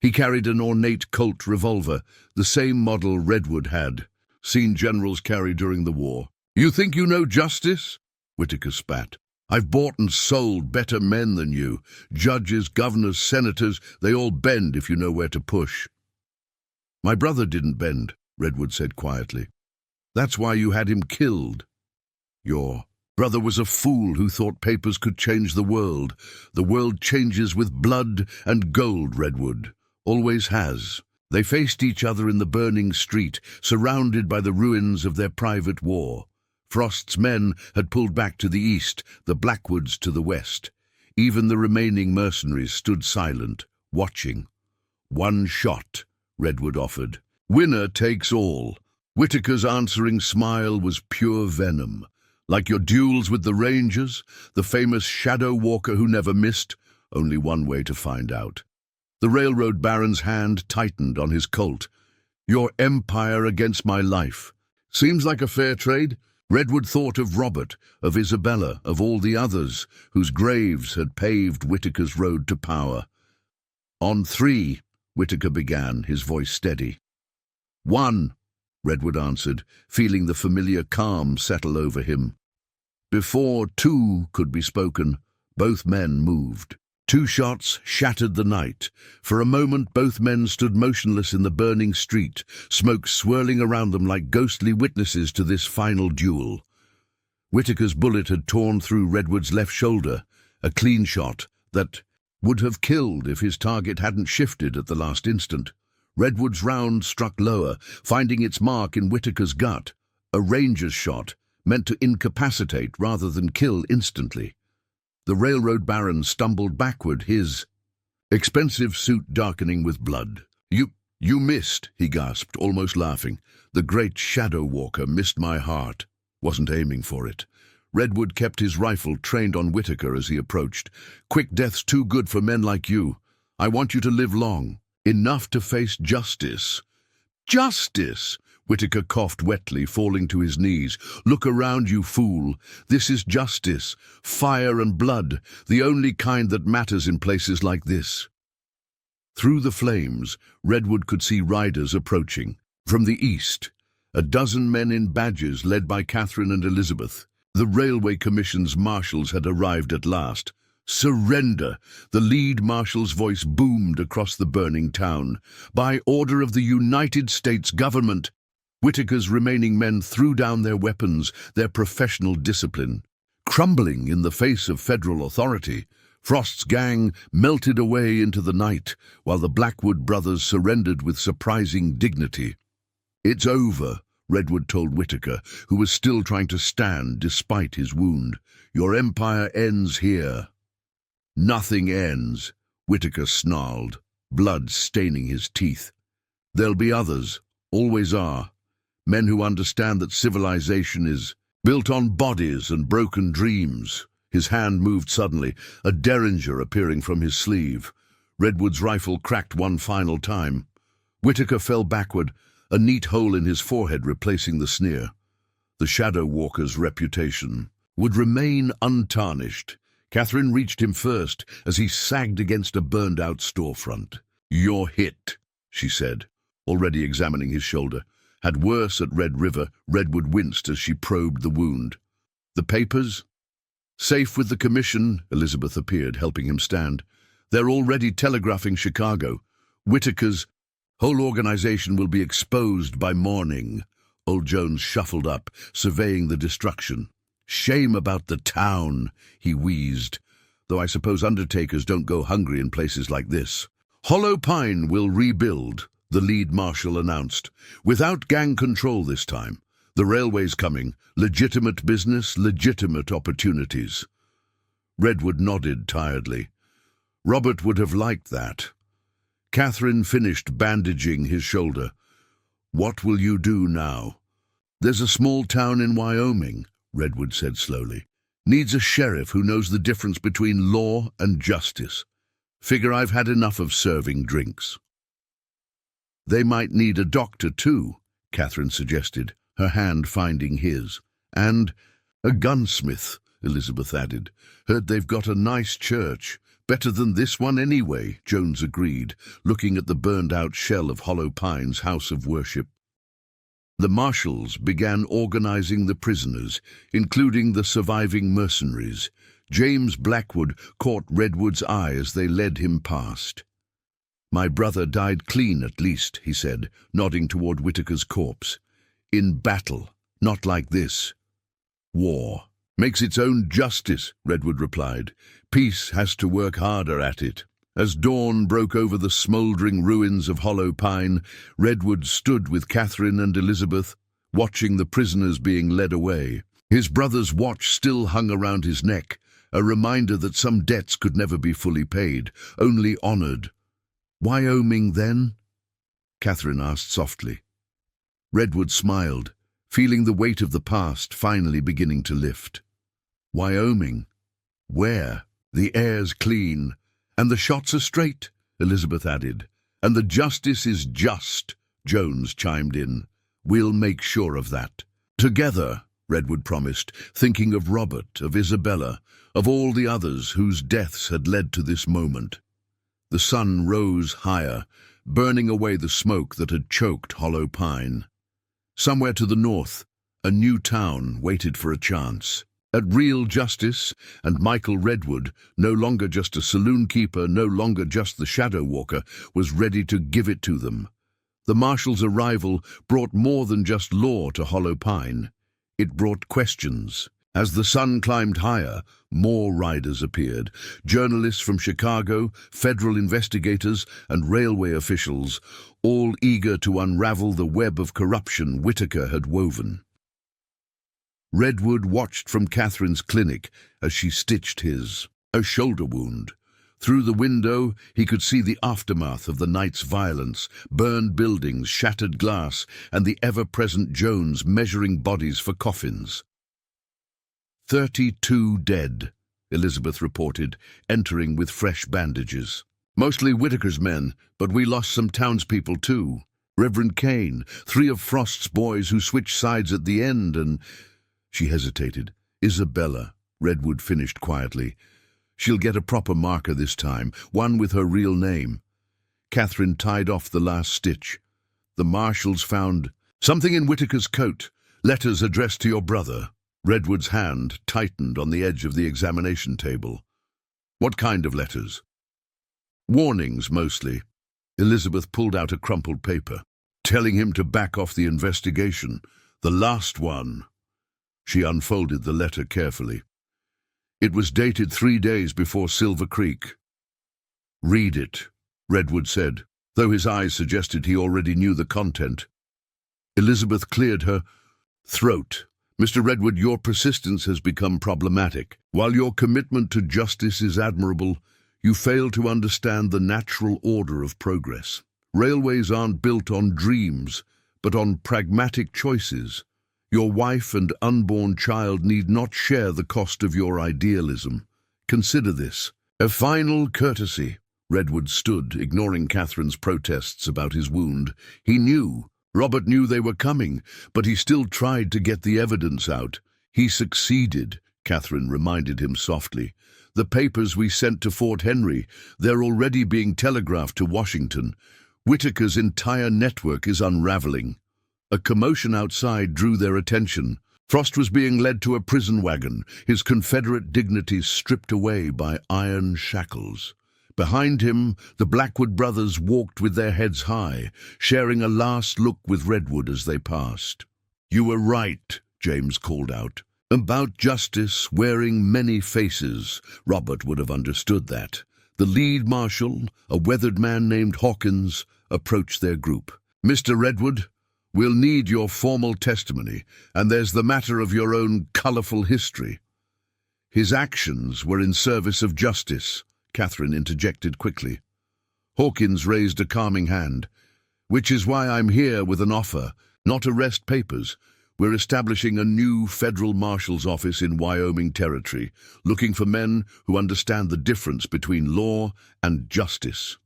He carried an ornate Colt revolver, the same model Redwood had, seen generals carry during the war. "You think you know justice?" Whitaker spat. "I've bought and sold better men than you. Judges, governors, senators, they all bend if you know where to push." "My brother didn't bend," Redwood said quietly. "That's why you had him killed. Your brother was a fool who thought papers could change the world. The world changes with blood and gold, Redwood. Always has." They faced each other in the burning street, surrounded by the ruins of their private war. Frost's men had pulled back to the east, the Blackwoods to the west. Even the remaining mercenaries stood silent, watching. "One shot," Redwood offered. "Winner takes all." Whitaker's answering smile was pure venom. "Like your duels with the Rangers, the famous shadow walker who never missed? Only one way to find out." The railroad baron's hand tightened on his Colt. "Your empire against my life. Seems like a fair trade?" Redwood thought of Robert, of Isabella, of all the others whose graves had paved Whitaker's road to power. "On 3, Whitaker began, his voice steady. 1, Redwood answered, feeling the familiar calm settle over him. Before 2 could be spoken, both men moved. 2 shots shattered the night. For a moment both men stood motionless in the burning street, smoke swirling around them like ghostly witnesses to this final duel. Whitaker's bullet had torn through Redwood's left shoulder, a clean shot that would have killed if his target hadn't shifted at the last instant. Redwood's round struck lower, finding its mark in Whitaker's gut, a ranger's shot, meant to incapacitate rather than kill instantly. The railroad baron stumbled backward, his expensive suit darkening with blood. You missed," he gasped, almost laughing. "The great shadow walker missed my heart. Wasn't aiming for it." Redwood kept his rifle trained on Whitaker as he approached. "Quick death's too good for men like you. I want you to live long, enough to face justice." "Justice!" Whitaker coughed wetly, falling to his knees. "Look around, you fool. This is justice. Fire and blood, the only kind that matters in places like this." Through the flames, Redwood could see riders approaching. From the east, a dozen men in badges led by Catherine and Elizabeth. The Railway Commission's marshals had arrived at last. "Surrender!" The lead marshal's voice boomed across the burning town. "By order of the United States government." Whitaker's remaining men threw down their weapons, their professional discipline. Crumbling in the face of federal authority, Frost's gang melted away into the night, while the Blackwood brothers surrendered with surprising dignity. "It's over," Redwood told Whitaker, who was still trying to stand despite his wound. "Your empire ends here." "Nothing ends," Whitaker snarled, blood staining his teeth. "There'll be others, always are. Men who understand that civilization is built on bodies and broken dreams." His hand moved suddenly, a derringer appearing from his sleeve. Redwood's rifle cracked one final time. Whitaker fell backward, a neat hole in his forehead replacing the sneer. The shadow walker's reputation would remain untarnished. Catherine reached him first as he sagged against a burned-out storefront. "You're hit," she said, already examining his shoulder. Had worse at Red River, Redwood winced as she probed the wound. "The papers?" "Safe with the commission," Elizabeth appeared, helping him stand. "They're already telegraphing Chicago. Whitaker's whole organization will be exposed by morning." Old Jones shuffled up, surveying the destruction. "Shame about the town," he wheezed, "though I suppose undertakers don't go hungry in places like this." "Hollow Pine will rebuild," the lead marshal announced. "Without gang control this time. The railway's coming. Legitimate business, legitimate opportunities." Redwood nodded tiredly. Robert would have liked that. Catherine finished bandaging his shoulder. "What will you do now?" "There's a small town in Wyoming," Redwood said slowly. "Needs a sheriff who knows the difference between law and justice. Figure I've had enough of serving drinks." "They might need a doctor too," Catherine suggested, her hand finding his. "And a gunsmith," Elizabeth added. "Heard they've got a nice church. Better than this one anyway," Jones agreed, looking at the burned-out shell of Hollow Pine's house of worship. The marshals began organizing the prisoners, including the surviving mercenaries. James Blackwood caught Redwood's eye as they led him past. "My brother died clean, at least," he said, nodding toward Whitaker's corpse. "In battle, not like this. War makes its own justice," Redwood replied. "Peace has to work harder at it." As dawn broke over the smouldering ruins of Hollow Pine, Redwood stood with Catherine and Elizabeth, watching the prisoners being led away. His brother's watch still hung around his neck, a reminder that some debts could never be fully paid, only honored. "Wyoming, then?" Catherine asked softly. Redwood smiled, feeling the weight of the past finally beginning to lift. "Wyoming? Where? The air's clean. And the shots are straight," Elizabeth added. "And the justice is just," Jones chimed in. "We'll make sure of that." "Together," Redwood promised, thinking of Robert, of Isabella, of all the others whose deaths had led to this moment. The sun rose higher, burning away the smoke that had choked Hollow Pine. Somewhere to the north, a new town waited for a chance. At real justice, and Michael Redwood, no longer just a saloonkeeper, no longer just the shadow walker, was ready to give it to them. The marshal's arrival brought more than just law to Hollow Pine. It brought questions. As the sun climbed higher, more riders appeared. Journalists from Chicago, federal investigators, and railway officials, all eager to unravel the web of corruption Whitaker had woven. Redwood watched from Catherine's clinic as she stitched a shoulder wound. Through the window, he could see the aftermath of the night's violence, burned buildings, shattered glass, and the ever-present Jones measuring bodies for coffins. 32 dead, Elizabeth reported, entering with fresh bandages. "Mostly Whitaker's men, but we lost some townspeople too. Reverend Kane, 3 of Frost's boys who switched sides at the end, and—" She hesitated. "Isabella," Redwood finished quietly. "She'll get a proper marker this time, one with her real name." Catherine tied off the last stitch. "The marshals found something in Whitaker's coat, letters addressed to your brother." Redwood's hand tightened on the edge of the examination table. "What kind of letters?" "Warnings, mostly." Elizabeth pulled out a crumpled paper. "Telling him to back off the investigation. The last one." She unfolded the letter carefully. It was dated 3 days before Silver Creek. "Read it," Redwood said, though his eyes suggested he already knew the content. Elizabeth cleared her throat. "Mr. Redwood, your persistence has become problematic. While your commitment to justice is admirable, you fail to understand the natural order of progress. Railways aren't built on dreams, but on pragmatic choices. Your wife and unborn child need not share the cost of your idealism. Consider this. A final courtesy." Redwood stood, ignoring Catherine's protests about his wound. He knew. Robert knew they were coming, but he still tried to get the evidence out. "He succeeded," Catherine reminded him softly. "The papers we sent to Fort Henry, they're already being telegraphed to Washington. Whitaker's entire network is unraveling." A commotion outside drew their attention. Frost was being led to a prison wagon, his Confederate dignities stripped away by iron shackles. Behind him, the Blackwood brothers walked with their heads high, sharing a last look with Redwood as they passed. "You were right," James called out. "About justice wearing many faces." Robert would have understood that. The lead marshal, a weathered man named Hawkins, approached their group. "Mr. Redwood, we'll need your formal testimony, and there's the matter of your own colourful history." "His actions were in service of justice," Catherine interjected quickly. Hawkins raised a calming hand. "Which is why I'm here with an offer, not arrest papers. We're establishing a new federal marshal's office in Wyoming Territory, looking for men who understand the difference between law and justice."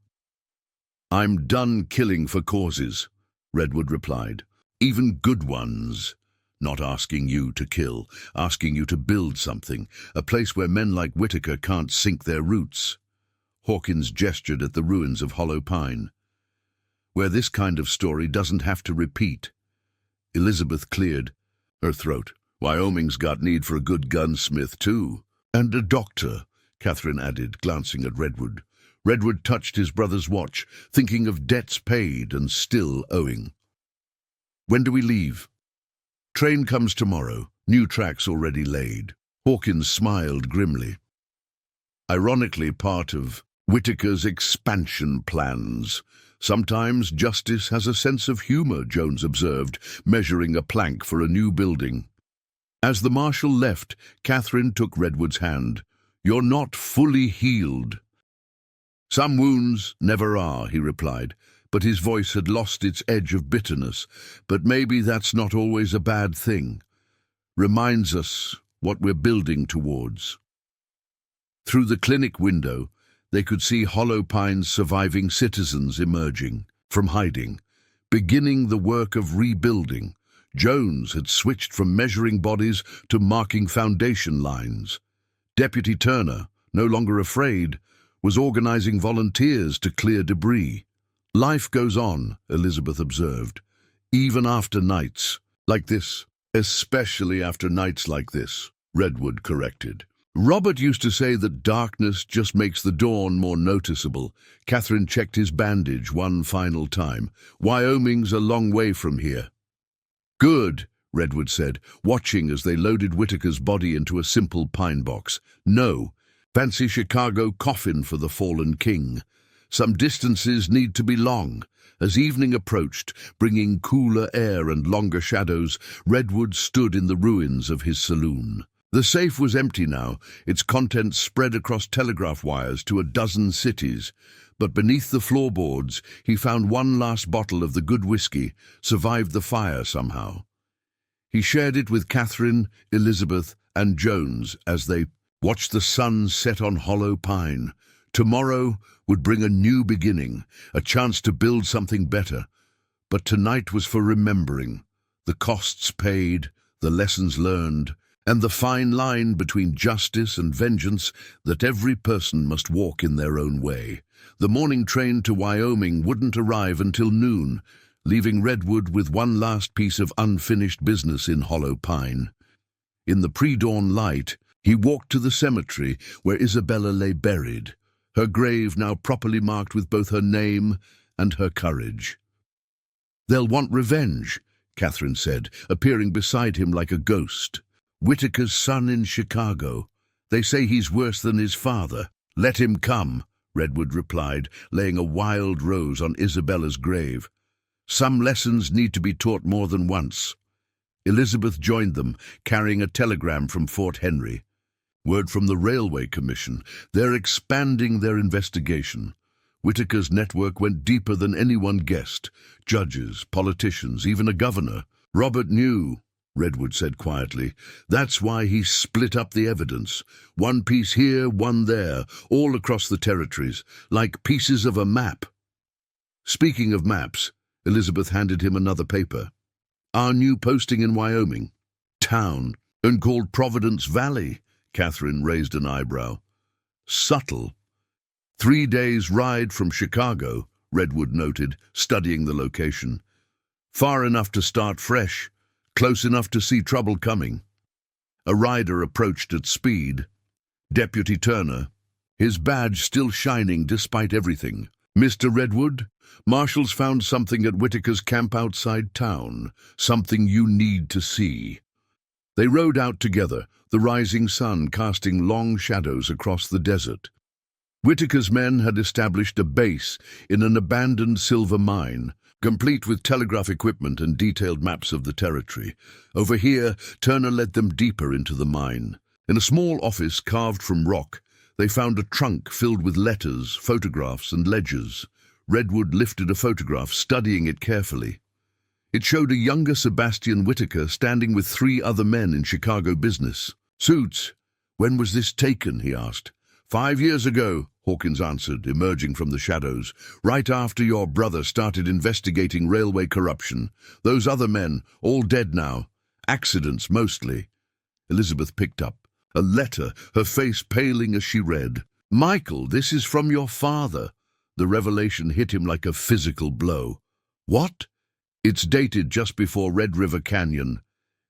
"I'm done killing for causes," Redwood replied. "Even good ones. Not asking you to kill, asking you to build something, a place where men like Whitaker can't sink their roots." Hawkins gestured at the ruins of Hollow Pine. "Where this kind of story doesn't have to repeat." Elizabeth cleared her throat. "Wyoming's got need for a good gunsmith, too. And a doctor," Catherine added, glancing at Redwood. Redwood touched his brother's watch, thinking of debts paid and still owing. "When do we leave?" "Train comes tomorrow. New tracks already laid." Hawkins smiled grimly. "Ironically part of Whitaker's expansion plans. Sometimes justice has a sense of humor," Jones observed, measuring a plank for a new building. As the marshal left, Catherine took Redwood's hand. "You're not fully healed." "Some wounds never are," he replied, but his voice had lost its edge of bitterness. "But maybe that's not always a bad thing. Reminds us what we're building towards." Through the clinic window, they could see Hollow Pine's surviving citizens emerging from hiding, beginning the work of rebuilding. Jones had switched from measuring bodies to marking foundation lines. Deputy Turner, no longer afraid, was organizing volunteers to clear debris. "Life goes on," Elizabeth observed, "even after nights like this." "Especially after nights like this," Redwood corrected. "Robert used to say that darkness just makes the dawn more noticeable." Catherine checked his bandage one final time. "Wyoming's a long way from here." "Good," Redwood said, watching as they loaded Whitaker's body into a simple pine box. "No, fancy Chicago coffin for the fallen king. Some distances need to be long." As evening approached, bringing cooler air and longer shadows, Redwood stood in the ruins of his saloon. The safe was empty now, its contents spread across telegraph wires to a dozen cities. But beneath the floorboards, he found one last bottle of the good whiskey, survived the fire somehow. He shared it with Catherine, Elizabeth, and Jones as they watched the sun set on Hollow Pine. Tomorrow would bring a new beginning, a chance to build something better. But tonight was for remembering, the costs paid, the lessons learned, and the fine line between justice and vengeance that every person must walk in their own way. The morning train to Wyoming wouldn't arrive until noon, leaving Redwood with one last piece of unfinished business in Hollow Pine. In the pre-dawn light, he walked to the cemetery where Isabella lay buried, her grave now properly marked with both her name and her courage. "They'll want revenge," Catherine said, appearing beside him like a ghost. "Whitaker's son in Chicago. They say he's worse than his father." "Let him come," Redwood replied, laying a wild rose on Isabella's grave. "Some lessons need to be taught more than once." Elizabeth joined them, carrying a telegram from Fort Henry. "Word from the Railway Commission. They're expanding their investigation." Whitaker's network went deeper than anyone guessed. Judges, politicians, even a governor. "Robert knew," Redwood said quietly. "That's why he split up the evidence. One piece here, one there, all across the territories, like pieces of a map." Speaking of maps, Elizabeth handed him another paper. "Our new posting in Wyoming. Town, and called Providence Valley." Catherine raised an eyebrow. "Subtle." 3 days' ride from Chicago, Redwood noted, studying the location. "Far enough to start fresh. Close enough to see trouble coming." A rider approached at speed. Deputy Turner, his badge still shining despite everything. "Mr. Redwood, Marshals found something at Whitaker's camp outside town, something you need to see." They rode out together, the rising sun casting long shadows across the desert. Whitaker's men had established a base in an abandoned silver mine, complete with telegraph equipment and detailed maps of the territory. Over here, Turner led them deeper into the mine. In a small office carved from rock, they found a trunk filled with letters, photographs, and ledgers. Redwood lifted a photograph, studying it carefully. It showed a younger Sebastian Whitaker standing with 3 other men in Chicago business. "Suits, when was this taken?" he asked. 5 years ago, Hawkins answered, emerging from the shadows. "Right after your brother started investigating railway corruption. Those other men, all dead now. Accidents, mostly." Elizabeth picked up a letter, her face paling as she read. "Michael, this is from your father." The revelation hit him like a physical blow. "What?" "It's dated just before Red River Canyon."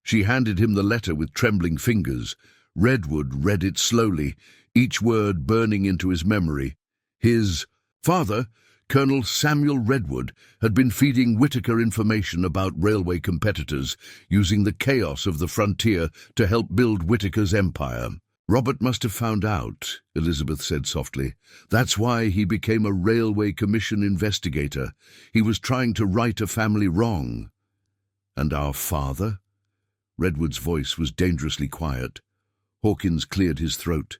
She handed him the letter with trembling fingers. Redwood read it slowly, each word burning into his memory. His father, Colonel Samuel Redwood, had been feeding Whitaker information about railway competitors, using the chaos of the frontier to help build Whitaker's empire. "Robert must have found out," Elizabeth said softly. "That's why he became a Railway Commission investigator. He was trying to right a family wrong." "And our father?" Redwood's voice was dangerously quiet. Hawkins cleared his throat.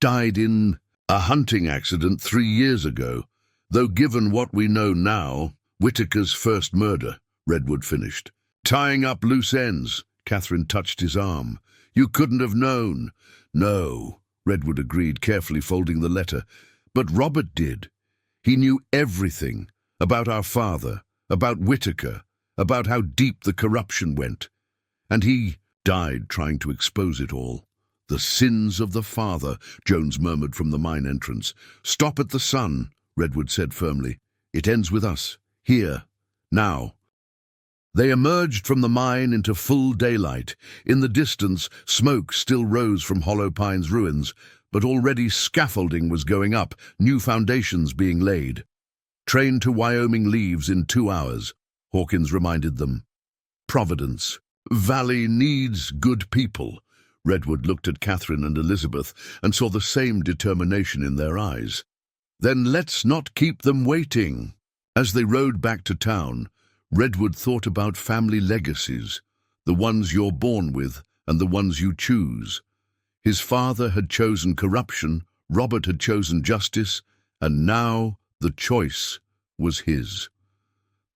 "Died in a hunting accident 3 years ago. Though given what we know now, Whitaker's first murder," Redwood finished. "Tying up loose ends." Catherine touched his arm. "You couldn't have known." "No," Redwood agreed, carefully folding the letter. "But Robert did. He knew everything about our father, about Whitaker, about how deep the corruption went. And he died trying to expose it all." "The sins of the father," Jones murmured from the mine entrance. "Stop at the sun," Redwood said firmly. "It ends with us. Here. Now." They emerged from the mine into full daylight. In the distance, smoke still rose from Hollow Pine's ruins, but already scaffolding was going up, new foundations being laid. "Train to Wyoming leaves in 2 hours," Hawkins reminded them. "Providence. Valley needs good people." Redwood looked at Catherine and Elizabeth and saw the same determination in their eyes. "Then let's not keep them waiting." As they rode back to town, Redwood thought about family legacies, the ones you're born with and the ones you choose. His father had chosen corruption, Robert had chosen justice, and now the choice was his.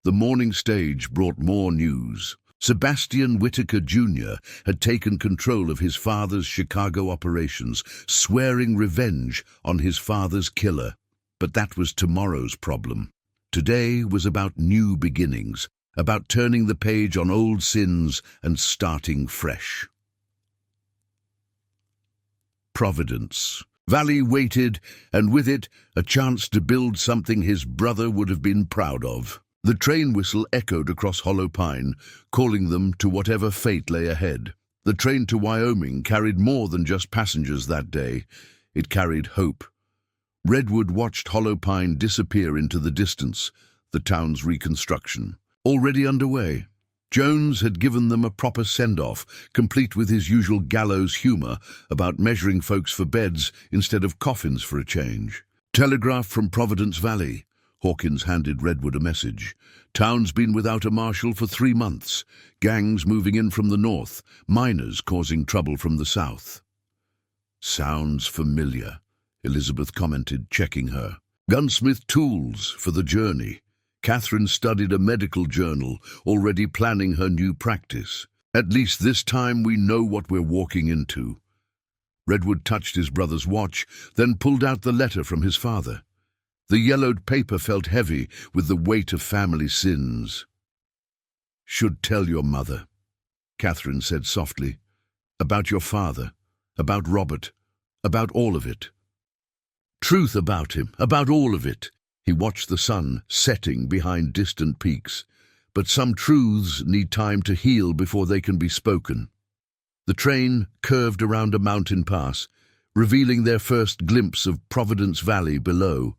The morning stage brought more news. Sebastian Whitaker Jr. had taken control of his father's Chicago operations, swearing revenge on his father's killer. But that was tomorrow's problem. Today was about new beginnings, about turning the page on old sins and starting fresh. Providence. Valley waited, and with it, a chance to build something his brother would have been proud of. The train whistle echoed across Hollow Pine, calling them to whatever fate lay ahead. The train to Wyoming carried more than just passengers that day. It carried hope. Redwood watched Hollow Pine disappear into the distance, the town's reconstruction already underway. Jones had given them a proper send-off, complete with his usual gallows humor about measuring folks for beds instead of coffins for a change. "Telegraph from Providence Valley." Hawkins handed Redwood a message. "Town's been without a marshal for 3 months. Gangs moving in from the north, miners causing trouble from the south." "Sounds familiar," Elizabeth commented, checking her. "Gunsmith tools for the journey." Catherine studied a medical journal, already planning her new practice. "At least this time we know what we're walking into." Redwood touched his brother's watch, then pulled out the letter from his father. The yellowed paper felt heavy with the weight of family sins. "Should tell your mother," Catherine said softly. "About your father, about Robert, about all of it. Truth about him, about all of it." He watched the sun setting behind distant peaks. But some truths need time to heal before they can be spoken. The train curved around a mountain pass, revealing their first glimpse of Providence Valley below.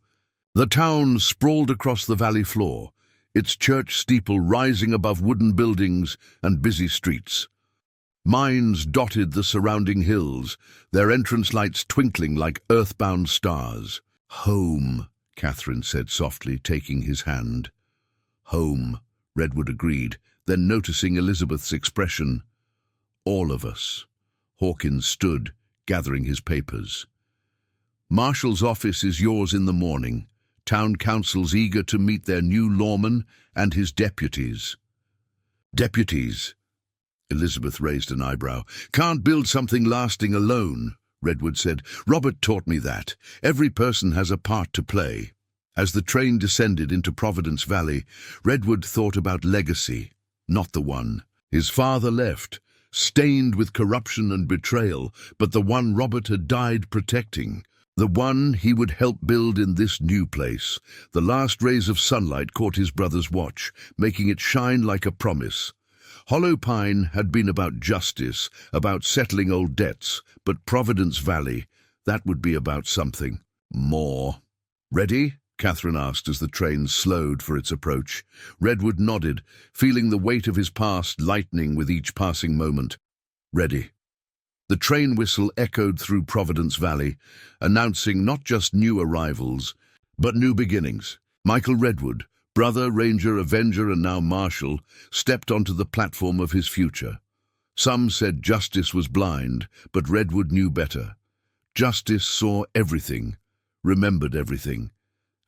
The town sprawled across the valley floor, its church steeple rising above wooden buildings and busy streets. Mines dotted the surrounding hills, their entrance lights twinkling like earthbound stars. Home, Catherine said softly, taking his hand. Home, Redwood agreed, then noticing Elizabeth's expression. All of us. Hawkins stood, gathering his papers. Marshal's office is yours in the morning. Town council's eager to meet their new lawman and his deputies. Deputies? Elizabeth raised an eyebrow. Can't build something lasting alone, Redwood said. Robert taught me that. Every person has a part to play. As the train descended into Providence Valley, Redwood thought about legacy, not the one his father left, stained with corruption and betrayal, but the one Robert had died protecting, the one he would help build in this new place. The last rays of sunlight caught his brother's watch, making it shine like a promise. Hollow Pine had been about justice, about settling old debts, but Providence Valley, that would be about something more. Ready? Catherine asked as the train slowed for its approach. Redwood nodded, feeling the weight of his past lightening with each passing moment. Ready. The train whistle echoed through Providence Valley, announcing not just new arrivals, but new beginnings. Michael Redwood, brother, ranger, avenger, and now marshal, stepped onto the platform of his future. Some said justice was blind, but Redwood knew better. Justice saw everything, remembered everything,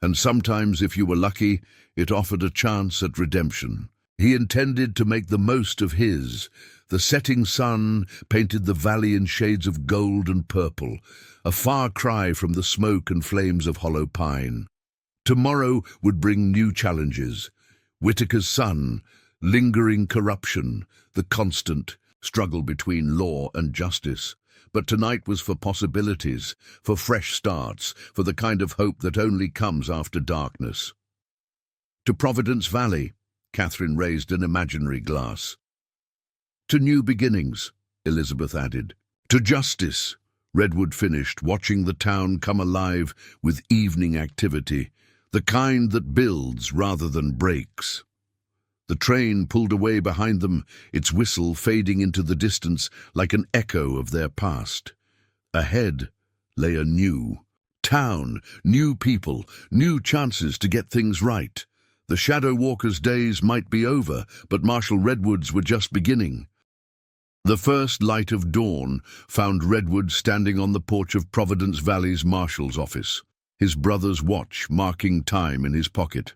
and sometimes, if you were lucky, it offered a chance at redemption. He intended to make the most of his. The setting sun painted the valley in shades of gold and purple, a far cry from the smoke and flames of Hollow Pine. Tomorrow would bring new challenges. Whitaker's son, lingering corruption, the constant struggle between law and justice. But tonight was for possibilities, for fresh starts, for the kind of hope that only comes after darkness. To Providence Valley, Catherine raised an imaginary glass. To new beginnings, Elizabeth added. To justice, Redwood finished, watching the town come alive with evening activity, the kind that builds rather than breaks. The train pulled away behind them, its whistle fading into the distance like an echo of their past. Ahead lay a new town, new people, new chances to get things right. The Shadow Walker's days might be over, but Marshal Redwood's were just beginning. The first light of dawn found Redwood standing on the porch of Providence Valley's marshal's office, his brother's watch marking time in his pocket.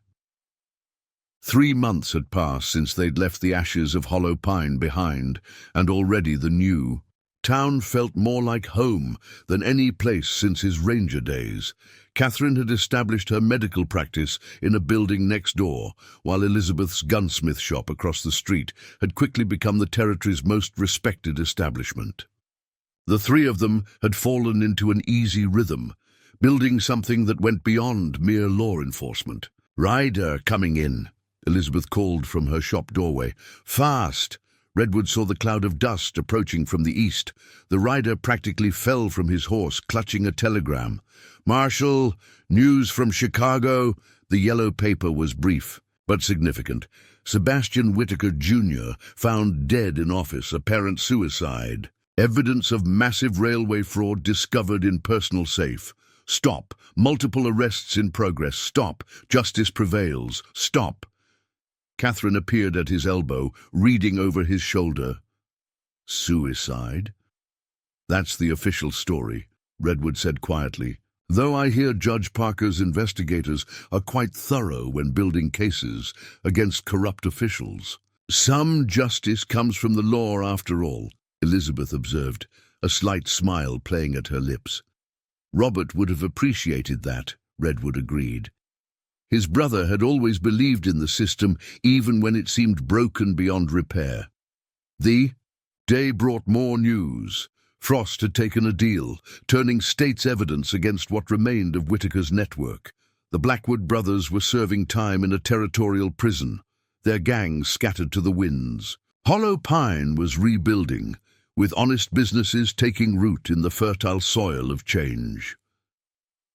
3 months had passed since they'd left the ashes of Hollow Pine behind, and already the new town felt more like home than any place since his ranger days. Catherine had established her medical practice in a building next door, while Elizabeth's gunsmith shop across the street had quickly become the territory's most respected establishment. The three of them had fallen into an easy rhythm, building something that went beyond mere law enforcement. "Rider coming in," Elizabeth called from her shop doorway. "Fast!" Redwood saw the cloud of dust approaching from the east. The rider practically fell from his horse, clutching a telegram. "Marshal, news from Chicago." The yellow paper was brief, but significant. Sebastian Whitaker, Jr., found dead in office, apparent suicide. Evidence of massive railway fraud discovered in personal safe. Stop. Multiple arrests in progress. Stop. Justice prevails. Stop. Catherine appeared at his elbow, reading over his shoulder. Suicide? That's the official story, Redwood said quietly. Though I hear Judge Parker's investigators are quite thorough when building cases against corrupt officials. Some justice comes from the law after all, Elizabeth observed, a slight smile playing at her lips. Robert would have appreciated that, Redwood agreed. His brother had always believed in the system, even when it seemed broken beyond repair. The day brought more news. Frost had taken a deal, turning state's evidence against what remained of Whitaker's network. The Blackwood brothers were serving time in a territorial prison, their gangs scattered to the winds. Hollow Pine was rebuilding, with honest businesses taking root in the fertile soil of change.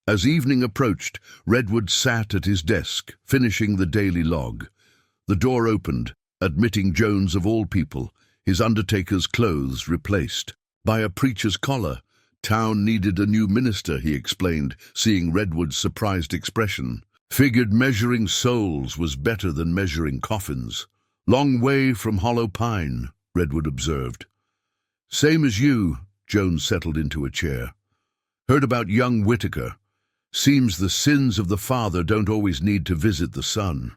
As evening approached, Redwood sat at his desk, finishing the daily log. The door opened, admitting Jones of all people, his undertaker's clothes replaced by a preacher's collar, Town needed a new minister, he explained, seeing Redwood's surprised expression. Figured measuring souls was better than measuring coffins. Long way from Hollow Pine, Redwood observed. Same as you, Jones settled into a chair. Heard about young Whitaker. Seems the sins of the father don't always need to visit the son.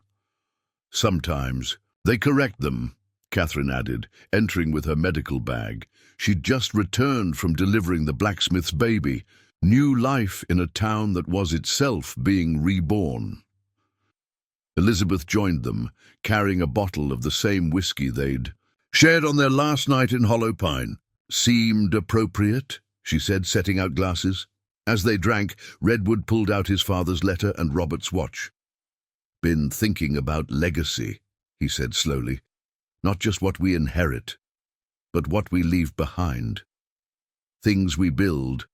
Sometimes. They correct them, Catherine added, entering with her medical bag. She'd just returned from delivering the blacksmith's baby. New life in a town that was itself being reborn. Elizabeth joined them, carrying a bottle of the same whiskey they'd shared on their last night in Hollow Pine. Seemed appropriate, she said, setting out glasses. As they drank, Redwood pulled out his father's letter and Robert's watch. Been thinking about legacy, he said slowly. Not just what we inherit, but what we leave behind. Things we build.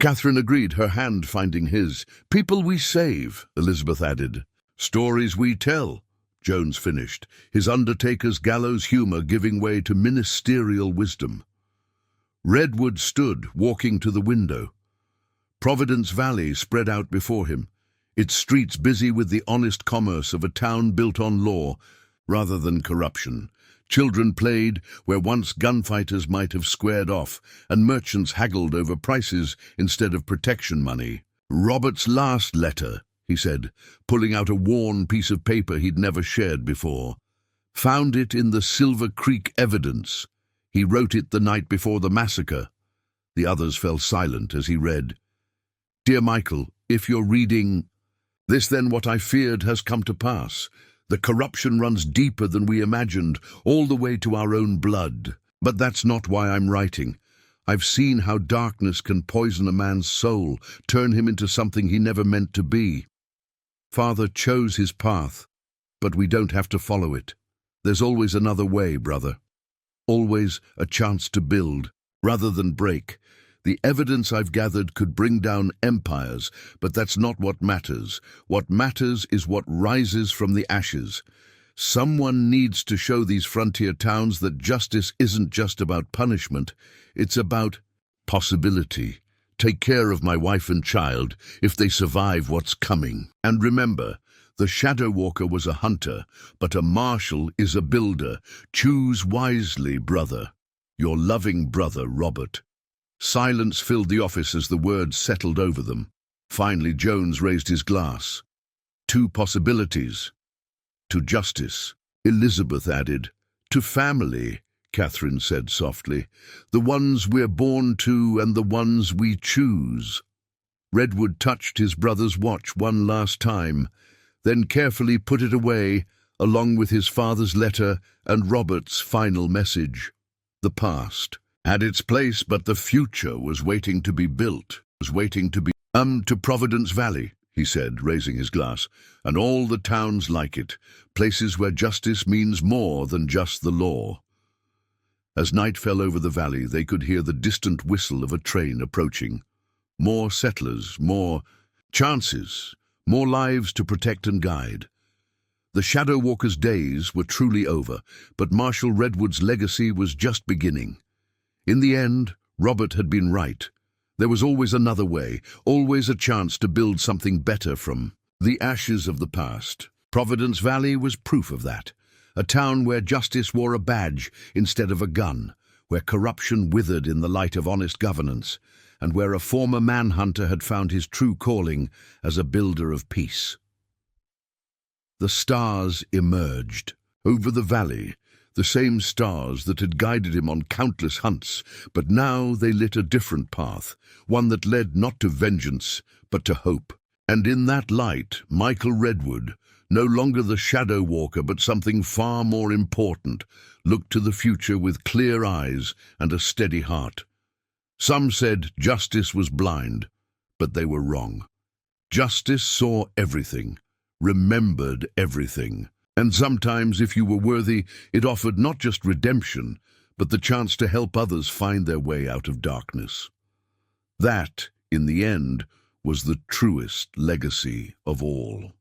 Catherine agreed, her hand finding his. People we save, Elizabeth added. Stories we tell, Jones finished, his undertaker's gallows humor giving way to ministerial wisdom. Redwood stood, walking to the window. Providence Valley spread out before him, its streets busy with the honest commerce of a town built on law rather than corruption. Children played where once gunfighters might have squared off, and merchants haggled over prices instead of protection money. Robert's last letter, he said, pulling out a worn piece of paper he'd never shared before. Found it in the Silver Creek evidence. He wrote it the night before the massacre. The others fell silent as he read. Dear Michael, if you're reading this, then what I feared has come to pass. The corruption runs deeper than we imagined, all the way to our own blood. But that's not why I'm writing. I've seen how darkness can poison a man's soul, turn him into something he never meant to be. Father chose his path, but we don't have to follow it. There's always another way, brother. Always a chance to build, rather than break. The evidence I've gathered could bring down empires, but that's not what matters. What matters is what rises from the ashes. Someone needs to show these frontier towns that justice isn't just about punishment, it's about possibility. Take care of my wife and child if they survive what's coming. And remember, the Shadow Walker was a hunter, but a marshal is a builder. Choose wisely, brother. Your loving brother, Robert. Silence filled the office as the words settled over them. Finally, Jones raised his glass. Two possibilities. To justice, Elizabeth added. To family, Catherine said softly. The ones we're born to and the ones we choose. Redwood touched his brother's watch one last time, then carefully put it away, along with his father's letter and Robert's final message. The past had its place, but the future was waiting to be built, to Providence Valley, he said, raising his glass, and all the towns like it, places where justice means more than just the law. As night fell over the valley, they could hear the distant whistle of a train approaching. More settlers, more chances, more lives to protect and guide. The Shadow Walker's days were truly over, but Marshal Redwood's legacy was just beginning. In the end, Robert had been right. There was always another way, always a chance to build something better from the ashes of the past. Providence Valley was proof of that. A town where justice wore a badge instead of a gun, where corruption withered in the light of honest governance, and where a former manhunter had found his true calling as a builder of peace. The stars emerged over the valley, the same stars that had guided him on countless hunts, but now they lit a different path, one that led not to vengeance, but to hope. And in that light, Michael Redwood, no longer the Shadow Walker, but something far more important, looked to the future with clear eyes and a steady heart. Some said justice was blind, but they were wrong. Justice saw everything, remembered everything. And sometimes, if you were worthy, it offered not just redemption, but the chance to help others find their way out of darkness. That, in the end, was the truest legacy of all.